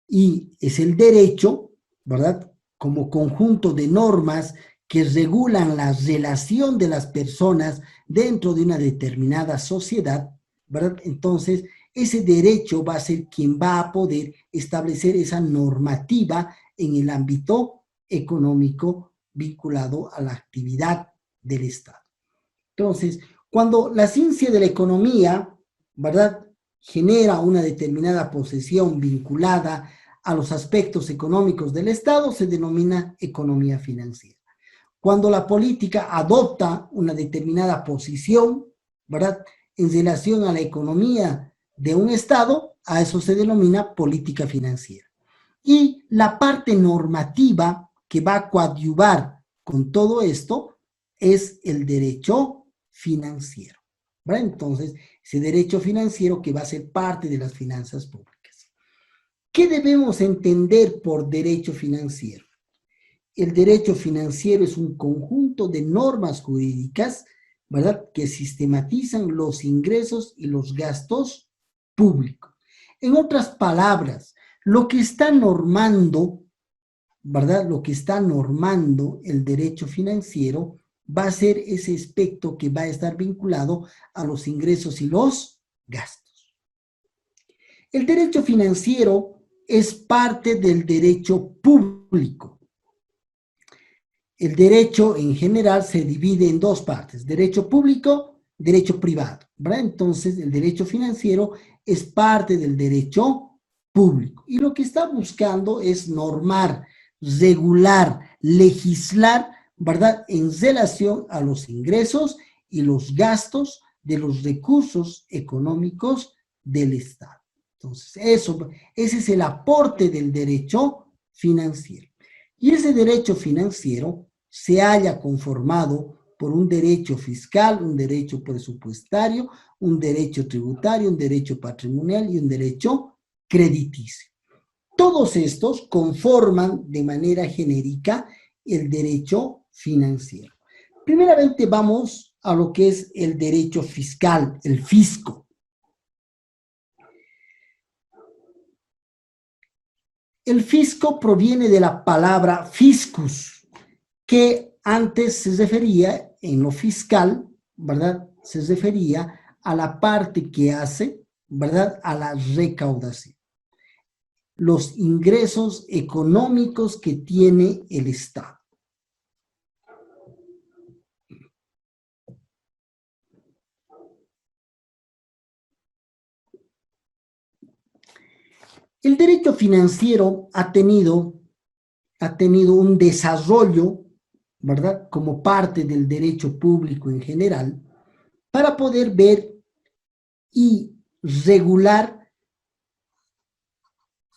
Y es el derecho, ¿verdad? Como conjunto de normas que regulan la relación de las personas dentro de una determinada sociedad, ¿verdad? Entonces, ese derecho va a ser quien va a poder establecer esa normativa en el ámbito económico vinculado a la actividad del Estado. Entonces, cuando la ciencia de la economía, ¿verdad?, genera una determinada posesión vinculada a los aspectos económicos del Estado, se denomina economía financiera. Cuando la política adopta una determinada posición, ¿verdad?, en relación a la economía de un Estado, a eso se denomina política financiera. Y la parte normativa que va a coadyuvar con todo esto es el derecho financiero, ¿verdad? Entonces, ese derecho financiero que va a ser parte de las finanzas públicas. ¿Qué debemos entender por derecho financiero? El derecho financiero es un conjunto de normas jurídicas, ¿verdad?, que sistematizan los ingresos y los gastos públicos. En otras palabras, lo que está normando, ¿verdad?, lo que está normando el derecho financiero va a ser ese aspecto que va a estar vinculado a los ingresos y los gastos. El derecho financiero es parte del derecho público. El derecho en general se divide en dos partes, derecho público, derecho privado, ¿verdad? Entonces, el derecho financiero es parte del derecho público y lo que está buscando es normar, regular, legislar, ¿verdad?, en relación a los ingresos y los gastos de los recursos económicos del Estado. Entonces, ese es el aporte del derecho financiero. Y ese derecho financiero se halla conformado por un derecho fiscal, un derecho presupuestario, un derecho tributario, un derecho patrimonial y un derecho crediticio. Todos estos conforman de manera genérica el derecho financiero. Primeramente vamos a lo que es el derecho fiscal, el fisco. El fisco proviene de la palabra fiscus, que antes se refería, en lo fiscal, ¿verdad?, se refería a la parte que hace, ¿verdad?, a la recaudación. Los ingresos económicos que tiene el Estado. El derecho financiero ha tenido un desarrollo, ¿verdad?, como parte del derecho público en general, para poder ver y regular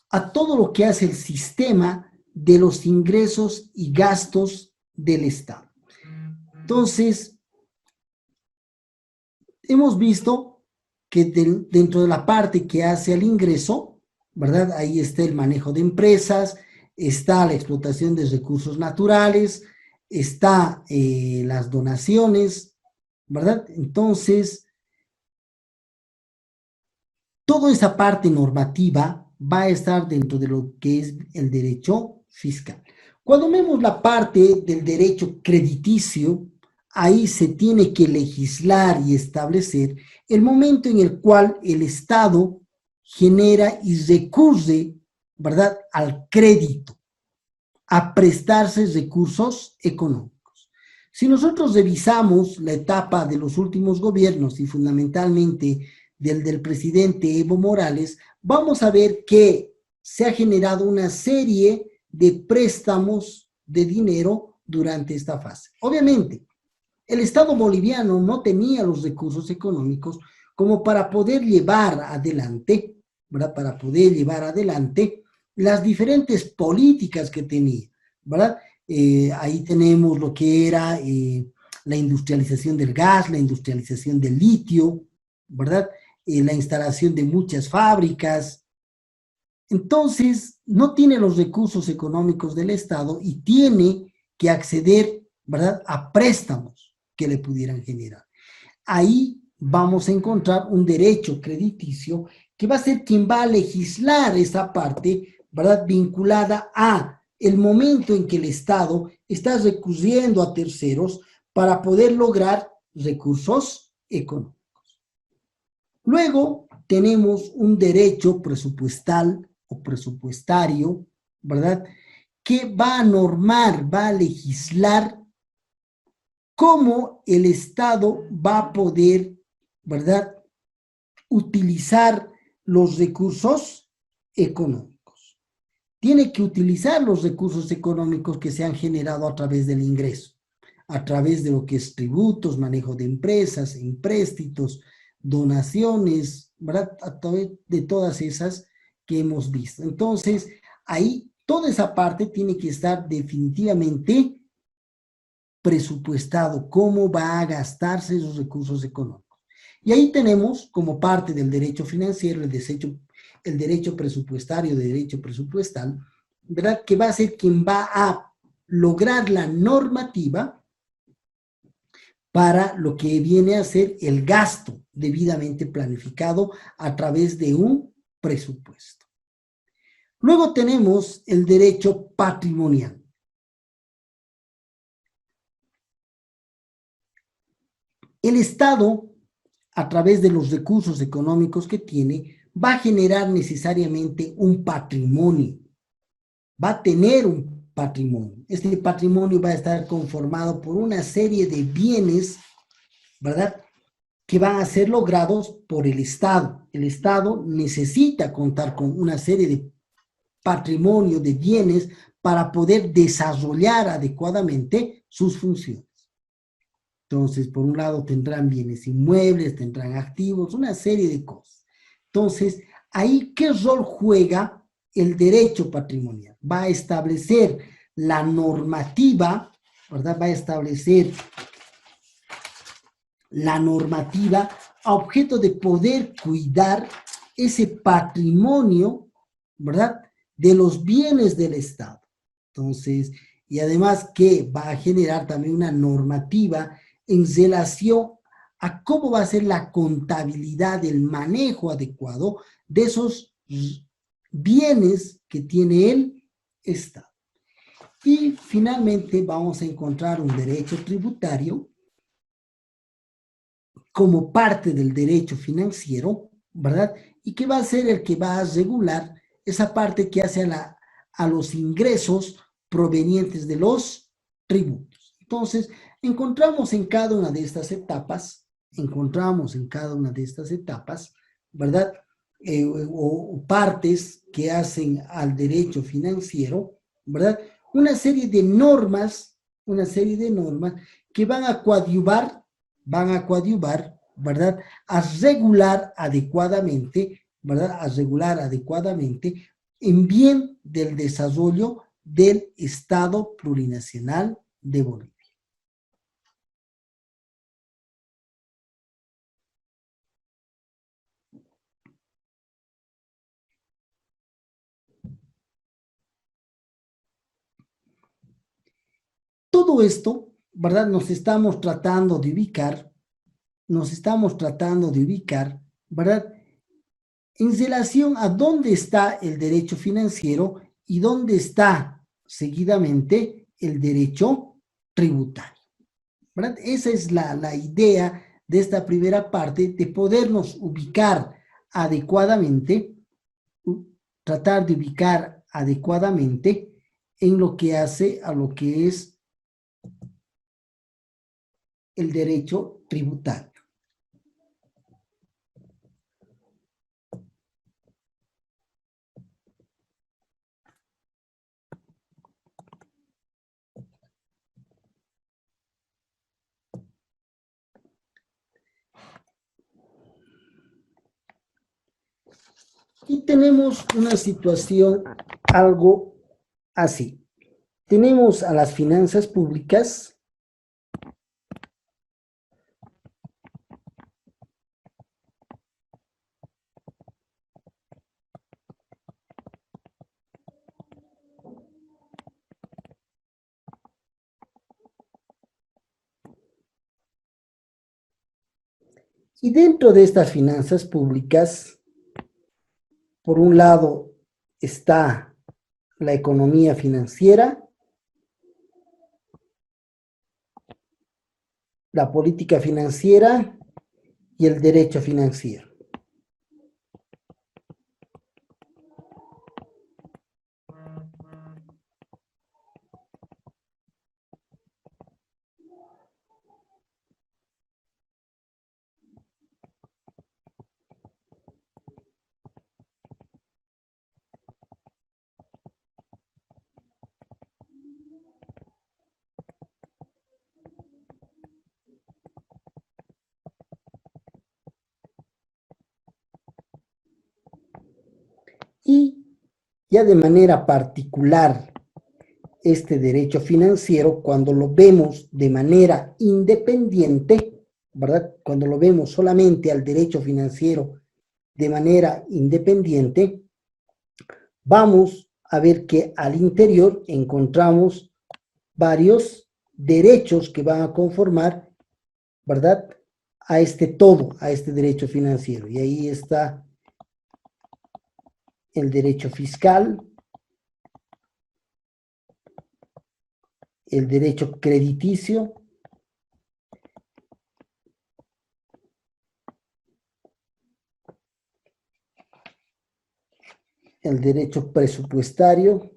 a todo lo que hace el sistema de los ingresos y gastos del Estado. Entonces, hemos visto que dentro de la parte que hace al ingreso, ¿verdad?, ahí está el manejo de empresas, está la explotación de recursos naturales, está las donaciones, ¿verdad? Entonces, toda esa parte normativa va a estar dentro de lo que es el derecho fiscal. Cuando vemos la parte del derecho crediticio, ahí se tiene que legislar y establecer el momento en el cual el Estado genera y recurre, ¿verdad?, al crédito, a prestarse recursos económicos. Si nosotros revisamos la etapa de los últimos gobiernos y fundamentalmente del presidente Evo Morales, vamos a ver que se ha generado una serie de préstamos, de dinero durante esta fase. Obviamente, el Estado boliviano no tenía los recursos económicos como para poder llevar adelante, ¿verdad? Para poder llevar adelante las diferentes políticas que tenía, ¿verdad? Ahí tenemos lo que era la industrialización del gas, la industrialización del litio, ¿verdad? La instalación de muchas fábricas. Entonces, no tiene los recursos económicos del Estado y tiene que acceder, ¿verdad?, a préstamos que le pudieran generar. Ahí vamos a encontrar un derecho crediticio que va a ser quien va a legislar esa parte, ¿verdad?, vinculada a el momento en que el Estado está recurriendo a terceros para poder lograr recursos económicos. Luego tenemos un derecho presupuestal o presupuestario, ¿verdad?, que va a normar, va a legislar cómo el Estado va a poder, ¿verdad?, utilizar los recursos económicos. Tiene que utilizar los recursos económicos que se han generado a través del ingreso, a través de lo que es tributos, manejo de empresas, empréstitos, donaciones, ¿verdad?, a través de todas esas que hemos visto. Entonces, ahí toda esa parte tiene que estar definitivamente presupuestado, cómo va a gastarse esos recursos económicos. Y ahí tenemos como parte del derecho financiero el derecho presupuestario, de derecho presupuestal, ¿verdad?, que va a ser quien va a lograr la normativa para lo que viene a ser el gasto debidamente planificado a través de un presupuesto. Luego tenemos el derecho patrimonial. El Estado, a través de los recursos económicos que tiene, va a generar necesariamente un patrimonio, va a tener un patrimonio. Este patrimonio va a estar conformado por una serie de bienes, ¿verdad?, que van a ser logrados por el Estado. El Estado necesita contar con una serie de patrimonio, de bienes, para poder desarrollar adecuadamente sus funciones. Entonces, por un lado tendrán bienes inmuebles, tendrán activos, una serie de cosas. Entonces, ahí, ¿qué rol juega el derecho patrimonial? Va a establecer la normativa, ¿verdad? Va a establecer la normativa a objeto de poder cuidar ese patrimonio, ¿verdad?, de los bienes del Estado. Entonces, y además que va a generar también una normativa en relación a cómo va a ser la contabilidad, el manejo adecuado de esos bienes que tiene el Estado. Y finalmente vamos a encontrar un derecho tributario como parte del derecho financiero, ¿verdad? Y que va a ser el que va a regular esa parte que hace a los ingresos provenientes de los tributos. Entonces, encontramos en cada una de estas etapas, ¿verdad? O partes que hacen al derecho financiero, ¿verdad? Una serie de normas que van a coadyuvar, ¿verdad?, a regular adecuadamente, ¿verdad?, a regular adecuadamente en bien del desarrollo del Estado plurinacional de Bolivia. Todo esto, ¿verdad?, nos estamos tratando de ubicar, ¿verdad?, en relación a dónde está el derecho financiero y dónde está seguidamente el derecho tributario, ¿verdad? Esa es la idea de esta primera parte, de podernos ubicar adecuadamente, tratar de ubicar adecuadamente en lo que hace a lo que es el derecho tributario. Y tenemos una situación algo así. Tenemos a las finanzas públicas, y dentro de estas finanzas públicas, por un lado está la economía financiera, la política financiera y el derecho financiero. Y ya de manera particular, este derecho financiero, cuando lo vemos de manera independiente, ¿verdad? Cuando lo vemos solamente al derecho financiero de manera independiente, vamos a ver que al interior encontramos varios derechos que van a conformar, ¿verdad? A este todo, a este derecho financiero. Y ahí está el derecho fiscal, el derecho crediticio, el derecho presupuestario,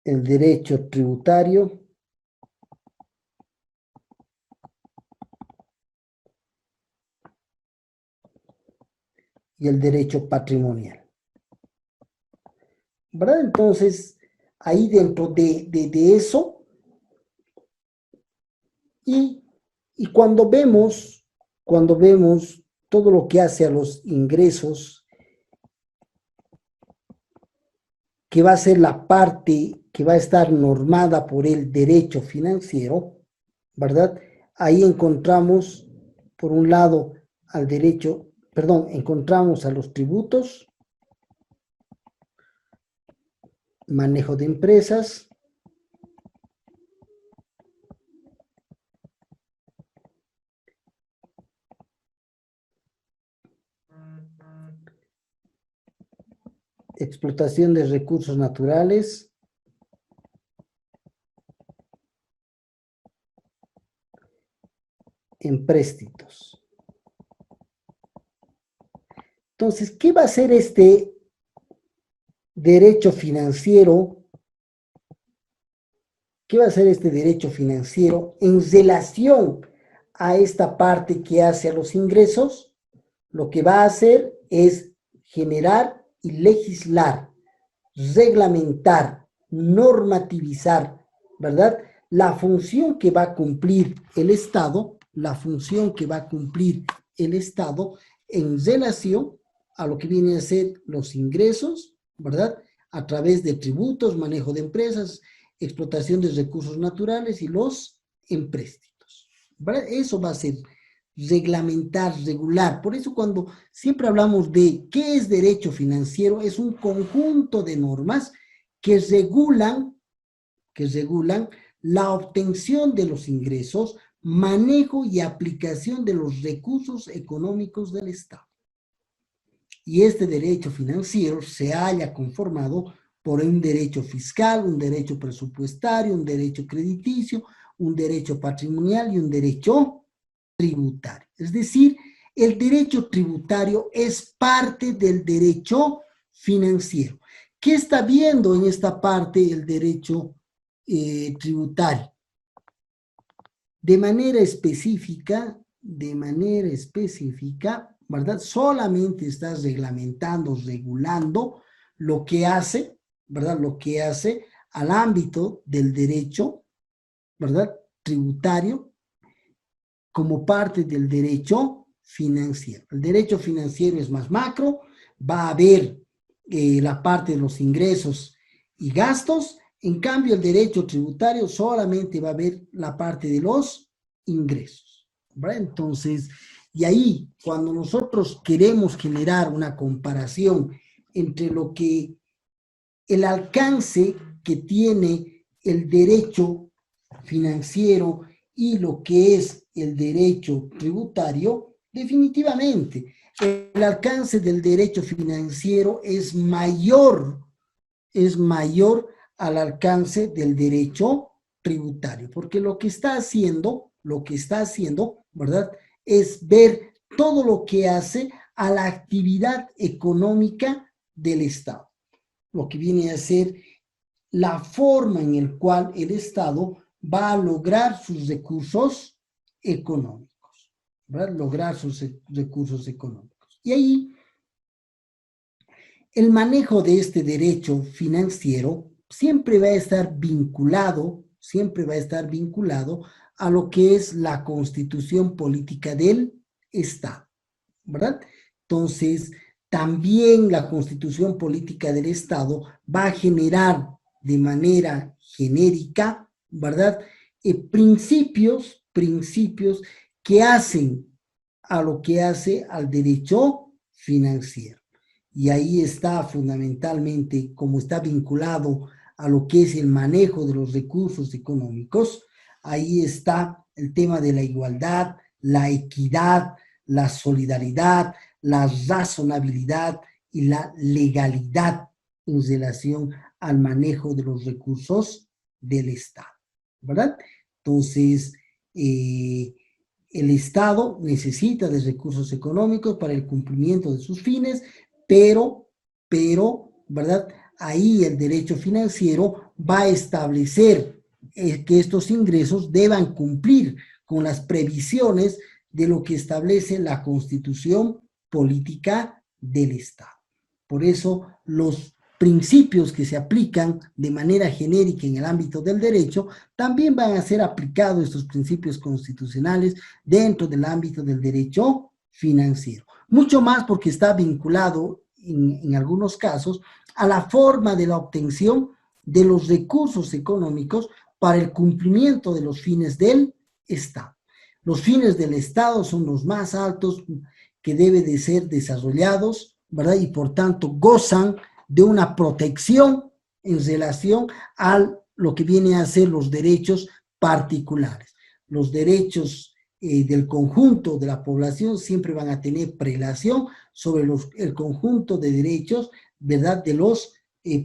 el derecho tributario y el derecho patrimonial. ¿Verdad? Entonces, ahí dentro de eso, y cuando vemos todo lo que hace a los ingresos, que va a ser la parte que va a estar normada por el derecho financiero, ¿verdad? Ahí encontramos, por un lado, encontramos a los tributos, manejo de empresas, explotación de recursos naturales, empréstitos. Entonces, ¿qué va a hacer este derecho financiero? ¿Qué va a hacer este derecho financiero en relación a esta parte que hace a los ingresos? Lo que va a hacer es generar y legislar, reglamentar, normativizar, ¿verdad? La función que va a cumplir el Estado, en relación a lo que vienen a ser los ingresos, ¿verdad? A través de tributos, manejo de empresas, explotación de recursos naturales y los empréstitos, ¿verdad? Eso va a ser reglamentar, regular. Por eso cuando siempre hablamos de qué es derecho financiero, es un conjunto de normas que regulan la obtención de los ingresos, manejo y aplicación de los recursos económicos del Estado. Y este derecho financiero se haya conformado por un derecho fiscal, un derecho presupuestario, un derecho crediticio, un derecho patrimonial y un derecho tributario. Es decir, el derecho tributario es parte del derecho financiero. ¿Qué está viendo en esta parte el derecho tributario? De manera específica, ¿verdad? Solamente estás reglamentando, regulando lo que hace, ¿verdad? Lo que hace al ámbito del derecho, ¿verdad? Tributario, como parte del derecho financiero. El derecho financiero es más macro, va a haber la parte de los ingresos y gastos. En cambio, el derecho tributario solamente va a haber la parte de los ingresos, ¿verdad? Entonces, y ahí, cuando nosotros queremos generar una comparación entre lo que el alcance que tiene el derecho financiero y lo que es el derecho tributario, definitivamente el alcance del derecho financiero es mayor al alcance del derecho tributario, porque lo que está haciendo, ¿verdad? Es ver todo lo que hace a la actividad económica del Estado, lo que viene a ser la forma en la cual el Estado va a lograr sus recursos económicos, ¿verdad? Lograr sus recursos económicos. Y ahí el manejo de este derecho financiero siempre va a estar vinculado a lo que es la constitución política del Estado, ¿verdad? Entonces, también la constitución política del Estado va a generar de manera genérica, ¿verdad? Principios que hacen a lo que hace al derecho financiero. Y ahí está fundamentalmente, como está vinculado a lo que es el manejo de los recursos económicos, ahí está el tema de la igualdad, la equidad, la solidaridad, la razonabilidad y la legalidad en relación al manejo de los recursos del Estado, ¿verdad? Entonces, el Estado necesita de recursos económicos para el cumplimiento de sus fines, pero, ¿verdad? Ahí el derecho financiero va a establecer que estos ingresos deban cumplir con las previsiones de lo que establece la Constitución Política del Estado. Por eso, los principios que se aplican de manera genérica en el ámbito del derecho, también van a ser aplicados estos principios constitucionales dentro del ámbito del derecho financiero. Mucho más porque está vinculado en algunos casos a la forma de la obtención de los recursos económicos para el cumplimiento de los fines del Estado. Los fines del Estado son los más altos que deben de ser desarrollados, ¿verdad? Y por tanto gozan de una protección en relación a lo que viene a ser los derechos particulares. Los derechos del conjunto de la población siempre van a tener prelación sobre el conjunto de derechos, ¿verdad?, de los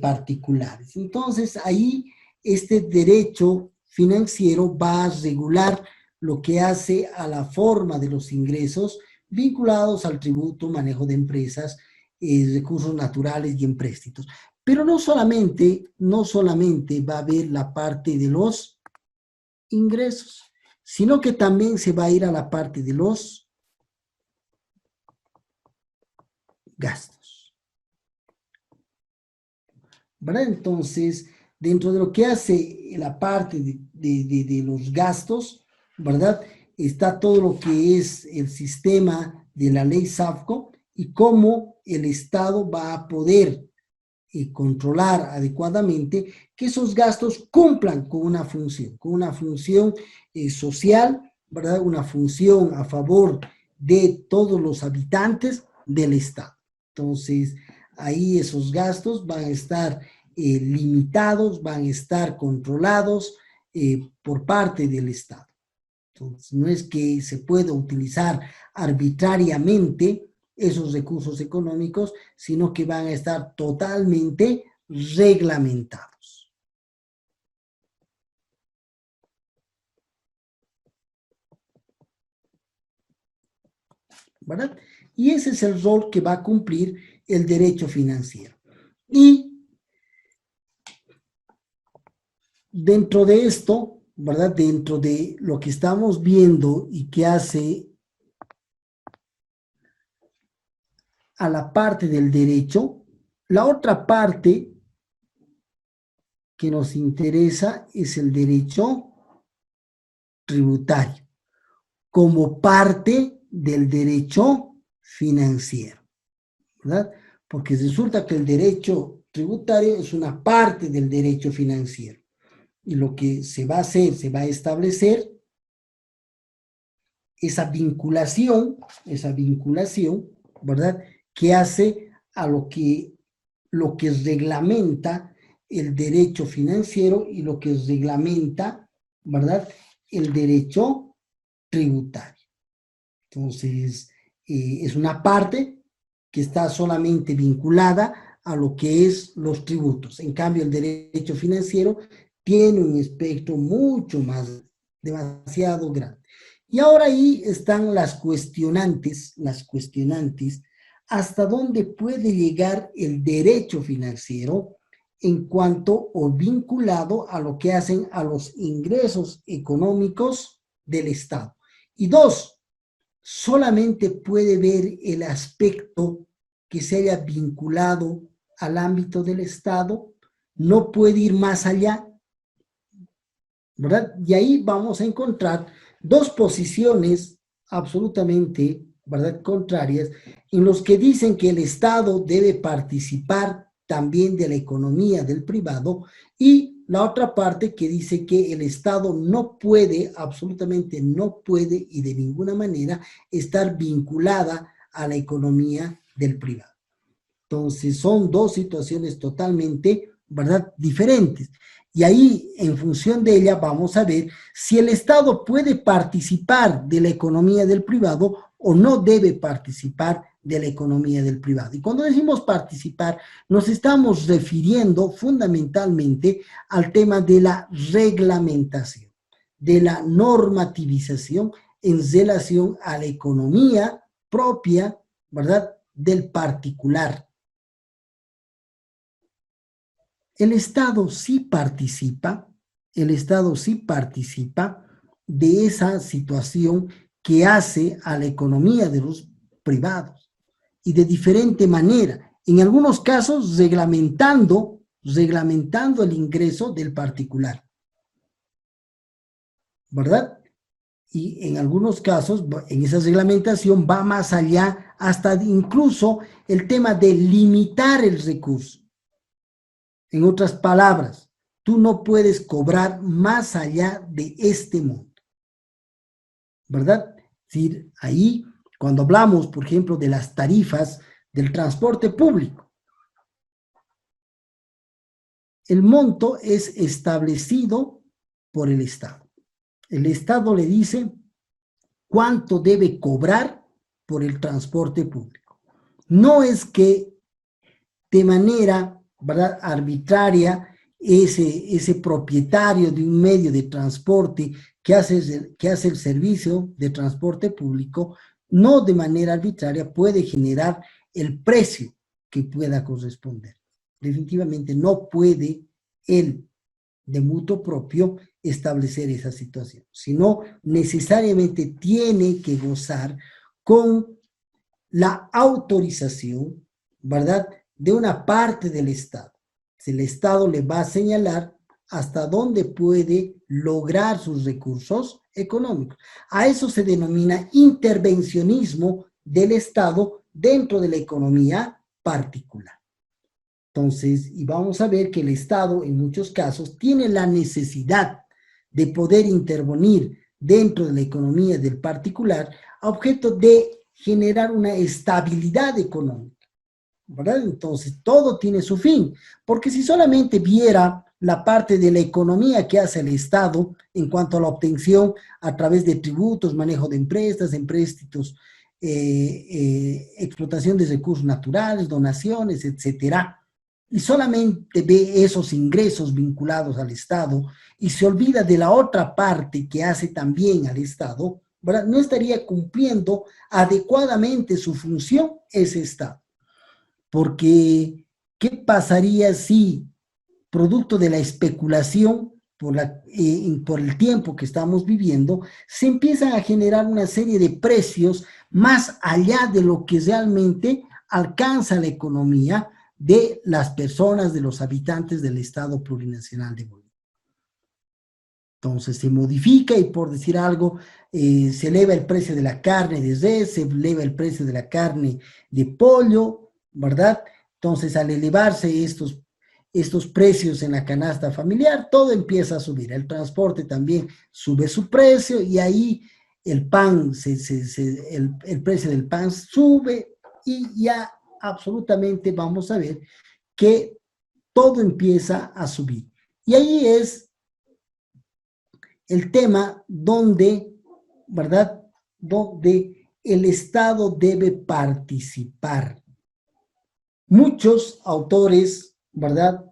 particulares. Entonces, ahí este derecho financiero va a regular lo que hace a la forma de los ingresos vinculados al tributo, manejo de empresas, recursos naturales y empréstitos. Pero no solamente va a haber la parte de los ingresos, sino que también se va a ir a la parte de los gastos, ¿verdad? Entonces, dentro de lo que hace la parte de los gastos, ¿verdad? Está todo lo que es el sistema de la ley SAFCO y cómo el Estado va a poder controlar adecuadamente que esos gastos cumplan con una función social, ¿verdad? Una función a favor de todos los habitantes del Estado. Entonces, ahí esos gastos van a estar limitados, van a estar controlados por parte del Estado. Entonces, no es que se pueda utilizar arbitrariamente esos recursos económicos, sino que van a estar totalmente reglamentados. ¿Verdad? Y ese es el rol que va a cumplir el derecho financiero. Y dentro de esto, ¿verdad? Dentro de lo que estamos viendo y que hace a la parte del derecho, la otra parte que nos interesa es el derecho tributario. como parte del derecho financiero, ¿verdad? Porque resulta que el derecho tributario es una parte del derecho financiero. Y lo que se va a hacer, se va a establecer esa vinculación, ¿verdad? Que hace a lo que reglamenta el derecho financiero y lo que reglamenta, ¿verdad? El derecho tributario. Entonces, es una parte que está solamente vinculada a lo que es los tributos. En cambio, el derecho financiero tiene un espectro mucho más, demasiado grande. Y ahora ahí están las cuestionantes, hasta dónde puede llegar el derecho financiero en cuanto o vinculado a lo que hacen a los ingresos económicos del Estado. Y dos, solamente puede ver el aspecto que se haya vinculado al ámbito del Estado, no puede ir más allá, ¿verdad? Y ahí vamos a encontrar dos posiciones absolutamente, ¿verdad?, contrarias, en los que dicen que el Estado debe participar también de la economía del privado, y la otra parte que dice que el Estado no puede, absolutamente no puede y de ninguna manera estar vinculada a la economía del privado. Entonces son dos situaciones totalmente, ¿verdad?, diferentes. Y ahí, en función de ella, vamos a ver si el Estado puede participar de la economía del privado o no debe participar de la economía del privado. Y cuando decimos participar, nos estamos refiriendo fundamentalmente al tema de la reglamentación, de la normativización en relación a la economía propia, ¿verdad?, del particular. El Estado sí participa de esa situación que hace a la economía de los privados, y de diferente manera, en algunos casos reglamentando el ingreso del particular, ¿verdad? Y en algunos casos, en esa reglamentación va más allá, hasta incluso el tema de limitar el recurso. En otras palabras, tú no puedes cobrar más allá de este monto, ¿verdad? Es decir, ahí, cuando hablamos, por ejemplo, de las tarifas del transporte público, el monto es establecido por el Estado. El Estado le dice cuánto debe cobrar por el transporte público. No es que de manera, ¿verdad?, arbitraria, ese propietario de un medio de transporte que hace el servicio de transporte público, no de manera arbitraria puede generar el precio que pueda corresponder. Definitivamente no puede él, de mutuo propio, establecer esa situación, sino necesariamente tiene que gozar con la autorización, ¿verdad?, de una parte del Estado. El Estado le va a señalar hasta dónde puede lograr sus recursos económicos. A eso se denomina intervencionismo del Estado dentro de la economía particular. Entonces, y vamos a ver que el Estado en muchos casos tiene la necesidad de poder intervenir dentro de la economía del particular a objeto de generar una estabilidad económica, ¿verdad? Entonces, todo tiene su fin, porque si solamente viera la parte de la economía que hace el Estado en cuanto a la obtención a través de tributos, manejo de empresas, empréstitos, explotación de recursos naturales, donaciones, etcétera, y solamente ve esos ingresos vinculados al Estado y se olvida de la otra parte que hace también al Estado, ¿verdad?, no estaría cumpliendo adecuadamente su función ese Estado. Porque, ¿qué pasaría si, producto de la especulación por el tiempo que estamos viviendo, se empiezan a generar una serie de precios más allá de lo que realmente alcanza la economía de las personas, de los habitantes del Estado plurinacional de Bolivia? Entonces se modifica y, por decir algo, se eleva el precio de la carne de res, se eleva el precio de la carne de pollo, ¿verdad? Entonces, al elevarse estos precios en la canasta familiar, todo empieza a subir. El transporte también sube su precio y ahí el pan, el precio del pan sube y ya absolutamente vamos a ver que todo empieza a subir. Y ahí es el tema donde, ¿verdad? Donde el Estado debe participar. Muchos autores, ¿verdad?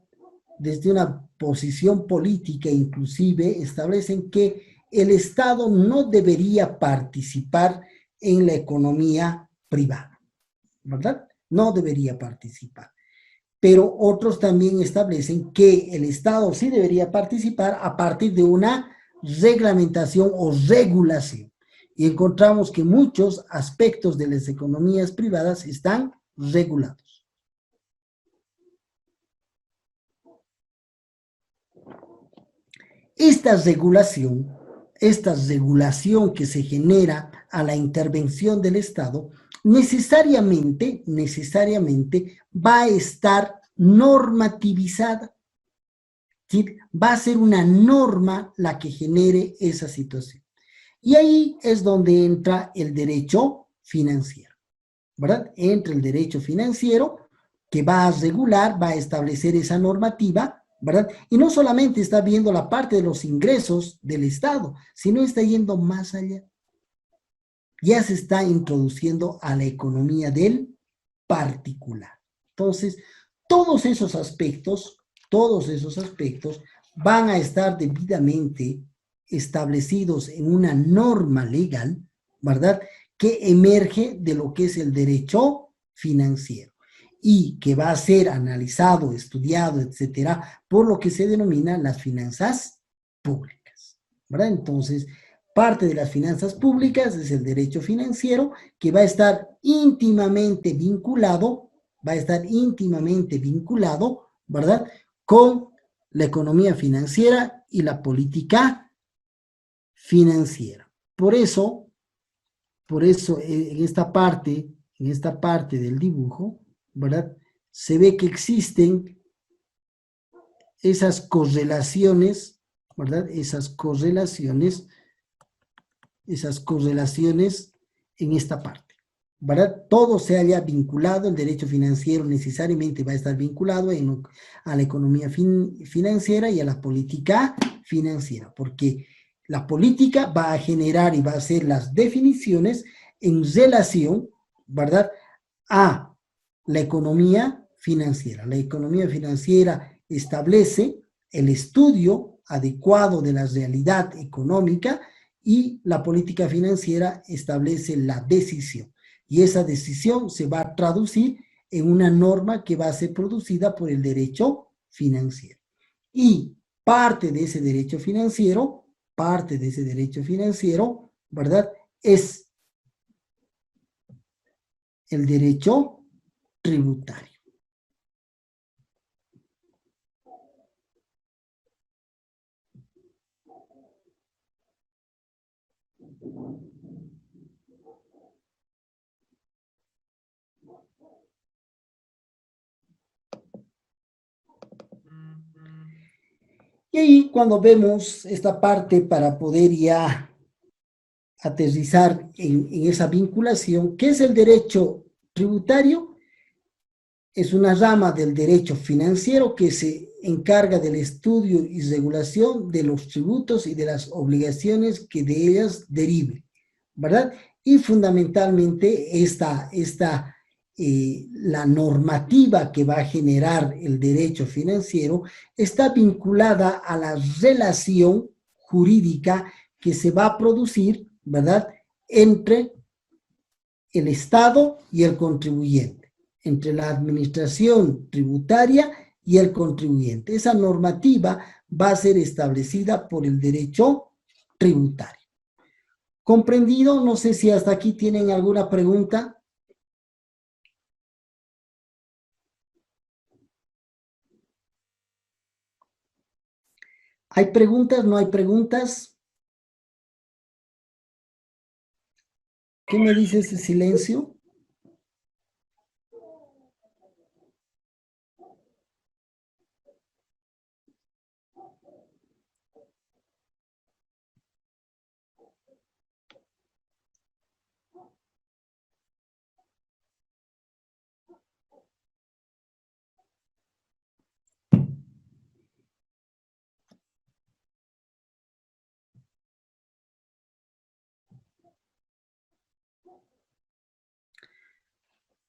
Desde una posición política inclusive establecen que el Estado no debería participar en la economía privada, ¿verdad? No debería participar. Pero otros también establecen que el Estado sí debería participar a partir de una reglamentación o regulación. Y encontramos que muchos aspectos de las economías privadas están regulados. Esta regulación que se genera a la intervención del Estado, necesariamente va a estar normativizada. ¿Sí? Va a ser una norma la que genere esa situación. Y ahí es donde entra el derecho financiero, ¿verdad? Entra el derecho financiero que va a regular, va a establecer esa normativa, ¿verdad? Y no solamente está viendo la parte de los ingresos del Estado, sino está yendo más allá. Ya se está introduciendo a la economía del particular. Entonces, todos esos aspectos van a estar debidamente establecidos en una norma legal, ¿verdad? Que emerge de lo que es el derecho financiero y que va a ser analizado, estudiado, etcétera, por lo que se denominan las finanzas públicas, ¿verdad? Entonces, parte de las finanzas públicas es el derecho financiero, que va a estar íntimamente vinculado, ¿verdad? Con la economía financiera y la política financiera. Por eso en esta parte del dibujo, ¿verdad? Se ve que existen esas correlaciones, ¿verdad? Esas correlaciones en esta parte, ¿verdad? Todo se haya vinculado, el derecho financiero necesariamente va a estar vinculado a la economía financiera y a la política financiera, porque la política va a generar y va a hacer las definiciones en relación, ¿verdad?, a la economía financiera. La economía financiera establece el estudio adecuado de la realidad económica y la política financiera establece la decisión. Y esa decisión se va a traducir en una norma que va a ser producida por el derecho financiero. Y parte de ese derecho financiero, ¿verdad?, es el derecho tributario. Y ahí cuando vemos esta parte para poder ya aterrizar en esa vinculación, ¿qué es el derecho tributario? Es una rama del derecho financiero que se encarga del estudio y regulación de los tributos y de las obligaciones que de ellas deriven, ¿verdad? Y fundamentalmente la normativa que va a generar el derecho financiero está vinculada a la relación jurídica que se va a producir, ¿verdad?, entre el Estado y el contribuyente, entre la administración tributaria y el contribuyente. Esa normativa va a ser establecida por el derecho tributario. ¿Comprendido? No sé si hasta aquí tienen alguna pregunta. ¿Hay preguntas? ¿No hay preguntas? ¿Qué me dice ese silencio?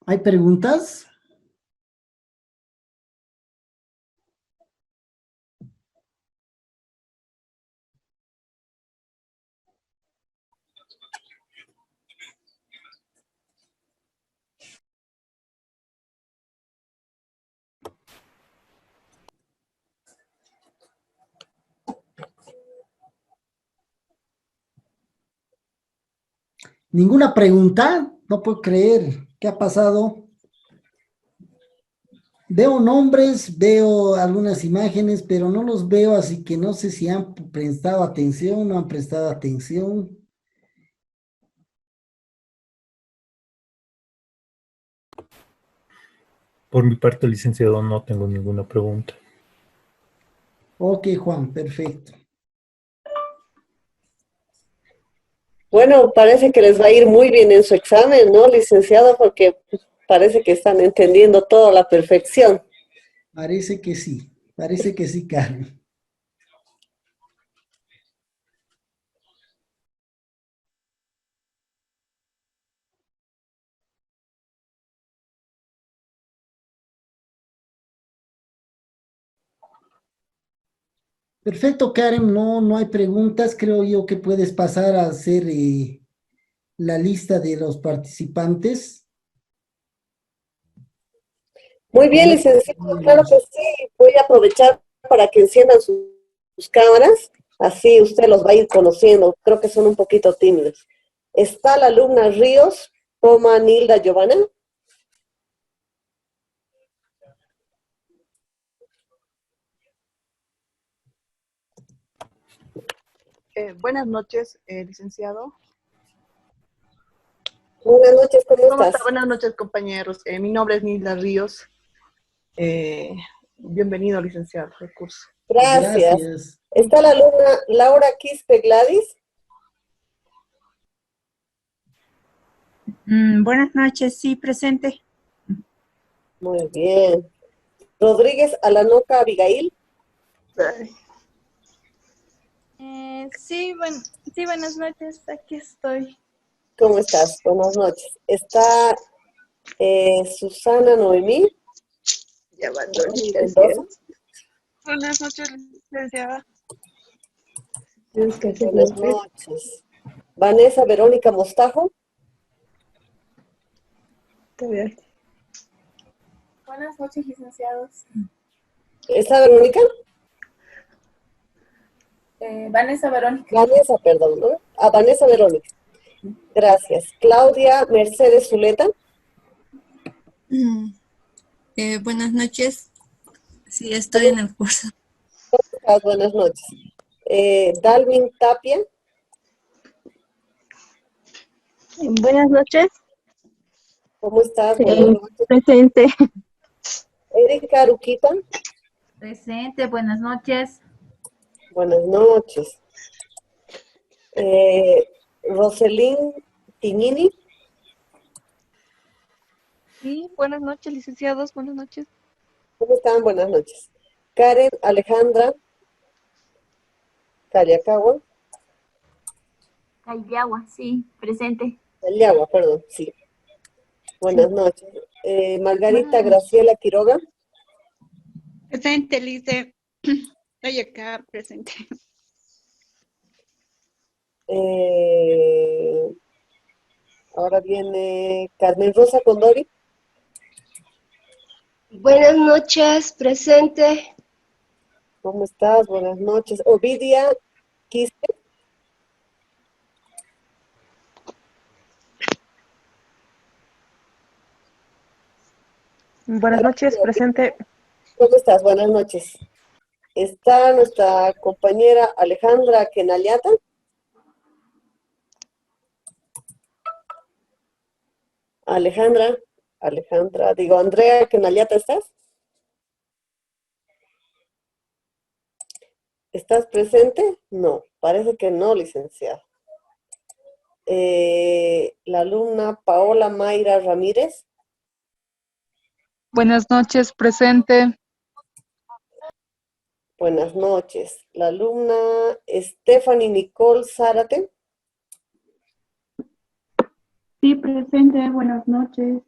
¿Hay preguntas? ¿Ninguna pregunta? No puedo creer. ¿Qué ha pasado? Veo nombres, veo algunas imágenes, pero no los veo, así que no sé si han prestado atención o no han prestado atención. Por mi parte, licenciado, no tengo ninguna pregunta. Ok, Juan, perfecto. Bueno, parece que les va a ir muy bien en su examen, ¿no, licenciado? Porque pues, parece que están entendiendo todo a la perfección. Parece que sí, Karen. Perfecto, Karen, no hay preguntas. Creo yo que puedes pasar a hacer la lista de los participantes. Muy bien, licenciado, claro que sí. Voy a aprovechar para que enciendan sus cámaras, así usted los va a ir conociendo. Creo que son un poquito tímidos. Está la alumna Ríos, Poma Nilda Giovanna. Buenas noches, licenciado. Buenas noches, ¿cómo ¿Cómo estás? está? Buenas noches, compañeros. Mi nombre es Nilda Ríos. Bienvenido, licenciado, al curso. Gracias. Gracias. Está la alumna Laura Quispe Gladys. Buenas noches, sí, presente. Muy bien. Rodríguez Alanoca Abigail. Sí, buenas noches, aquí estoy. ¿Cómo estás? Buenas noches. Está Susana Noemí. Ya abandoné, Mendoza. Buenas noches, licenciada. Buenas noches. Vanessa Verónica Mostajo. Buenas noches, licenciados. ¿Está Verónica? Vanessa Verónica. Vanessa, perdón, ¿no? Ah, Vanessa Verónica. Gracias. Claudia Mercedes Zuleta. Buenas noches. Sí, estoy en el curso. Buenas noches. Dalvin Tapia. Buenas noches. ¿Cómo estás? Buenas noches. Presente. Erika Aruquita. Presente, buenas noches. Buenas noches. Roselín Tiñini. Sí, buenas noches, licenciados, buenas noches. ¿Cómo están? Buenas noches. Karen Alejandra Callacagua. Callagua, sí, presente. Callagua, perdón, sí. Buenas noches. Margarita Buenas noches. Graciela Quiroga. Presente, Lice. Estoy acá, presente. Ahora viene Carmen Rosa Condori. Buenas noches, presente. ¿Cómo estás? Buenas noches. Ovidia Quispe. Buenas noches, presente. ¿Cómo estás? Buenas noches. Está nuestra compañera Alejandra Kenayata. Andrea Kenayata, ¿estás? ¿Estás presente? No, parece que no, licenciada. La alumna Paola Mayra Ramírez. Buenas noches, presente. Buenas noches. La alumna Stephanie Nicole Zárate. Sí, presente, buenas noches.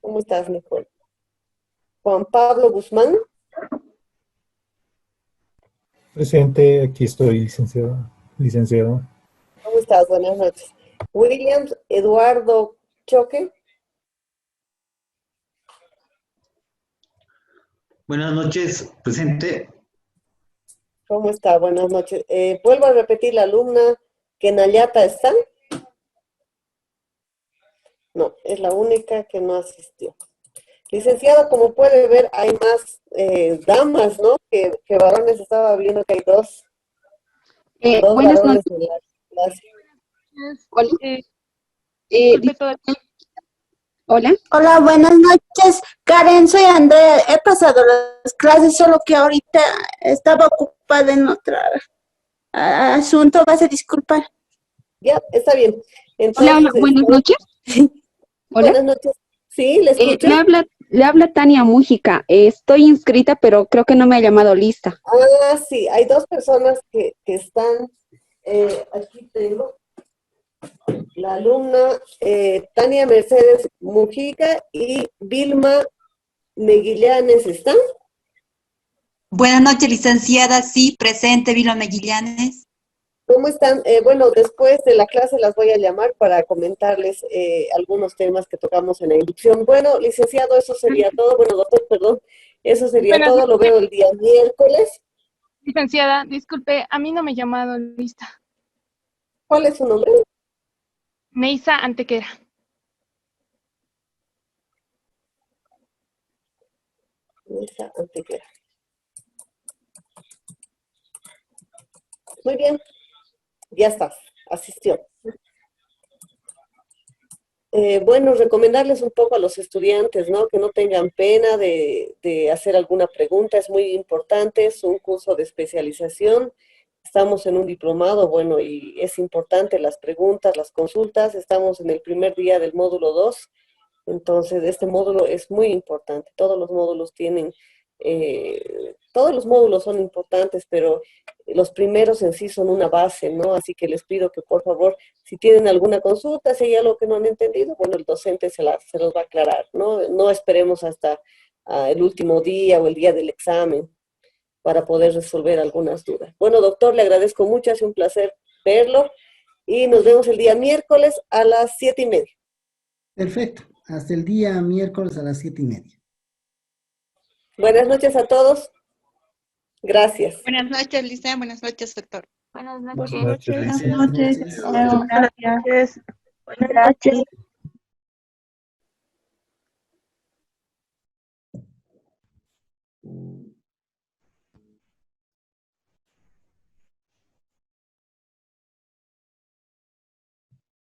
¿Cómo estás, Nicole? Juan Pablo Guzmán. Presente, aquí estoy, licenciado. ¿Cómo estás? Buenas noches. Williams Eduardo Choque. Buenas noches, presente. ¿Cómo está? Buenas noches. Vuelvo a repetir, la alumna Kenayata, ¿está? No, es la única que no asistió. Licenciado, como puede ver, hay más damas, ¿no? Que varones. Estaba viendo que hay dos Buenas varones noches. en la clase. Hola. Disculpe todo. Hola. Hola, buenas noches. Karen, soy Andrea. He pasado las clases, solo que ahorita estaba ocupada en otro asunto. Vas a disculpar. Ya, está bien. Entonces, Hola, buenas noches. Hola. Buenas noches. Sí, le escucho. Le habla Tania Mújica. Estoy inscrita, pero creo que no me ha llamado lista. Ah, sí, hay dos personas que están, aquí tengo, la alumna Tania Mercedes Mujica y Vilma Meguillanes, ¿están? Buenas noches, licenciada. Sí, presente, Vilma Meguillanes. ¿Cómo están? Bueno, después de la clase las voy a llamar para comentarles algunos temas que tocamos en la inducción. Bueno, licenciado, eso sería todo. Bueno, doctor, perdón, eso sería Buenas todo. Lo veo el día miércoles. Licenciada, disculpe, a mí no me ha llamado lista. ¿Cuál es su nombre? Neisa Antequera. Neisa Antequera. Muy bien, ya está, asistió. Bueno, recomendarles un poco a los estudiantes, ¿no? Que no tengan pena de hacer alguna pregunta, es muy importante, es un curso de especialización, estamos en un diplomado, bueno, y es importante las preguntas, las consultas, estamos en el primer día del módulo 2, entonces este módulo es muy importante, todos los módulos todos los módulos son importantes, pero los primeros en sí son una base, ¿no? Así que les pido que por favor, si tienen alguna consulta, si hay algo que no han entendido, bueno, el docente se los va a aclarar, ¿no? No esperemos hasta el último día o el día del examen para poder resolver algunas dudas. Bueno, doctor, le agradezco mucho, ha sido un placer verlo y nos vemos el día miércoles a las 7:30. Perfecto. Hasta el día miércoles a las 7:30. Buenas noches a todos. Gracias. Buenas noches, Licea. Buenas noches, doctor. Buenas Buenas noches. noches, Buenas licenciado. noches. Gracias. Buenas noches. Gracias.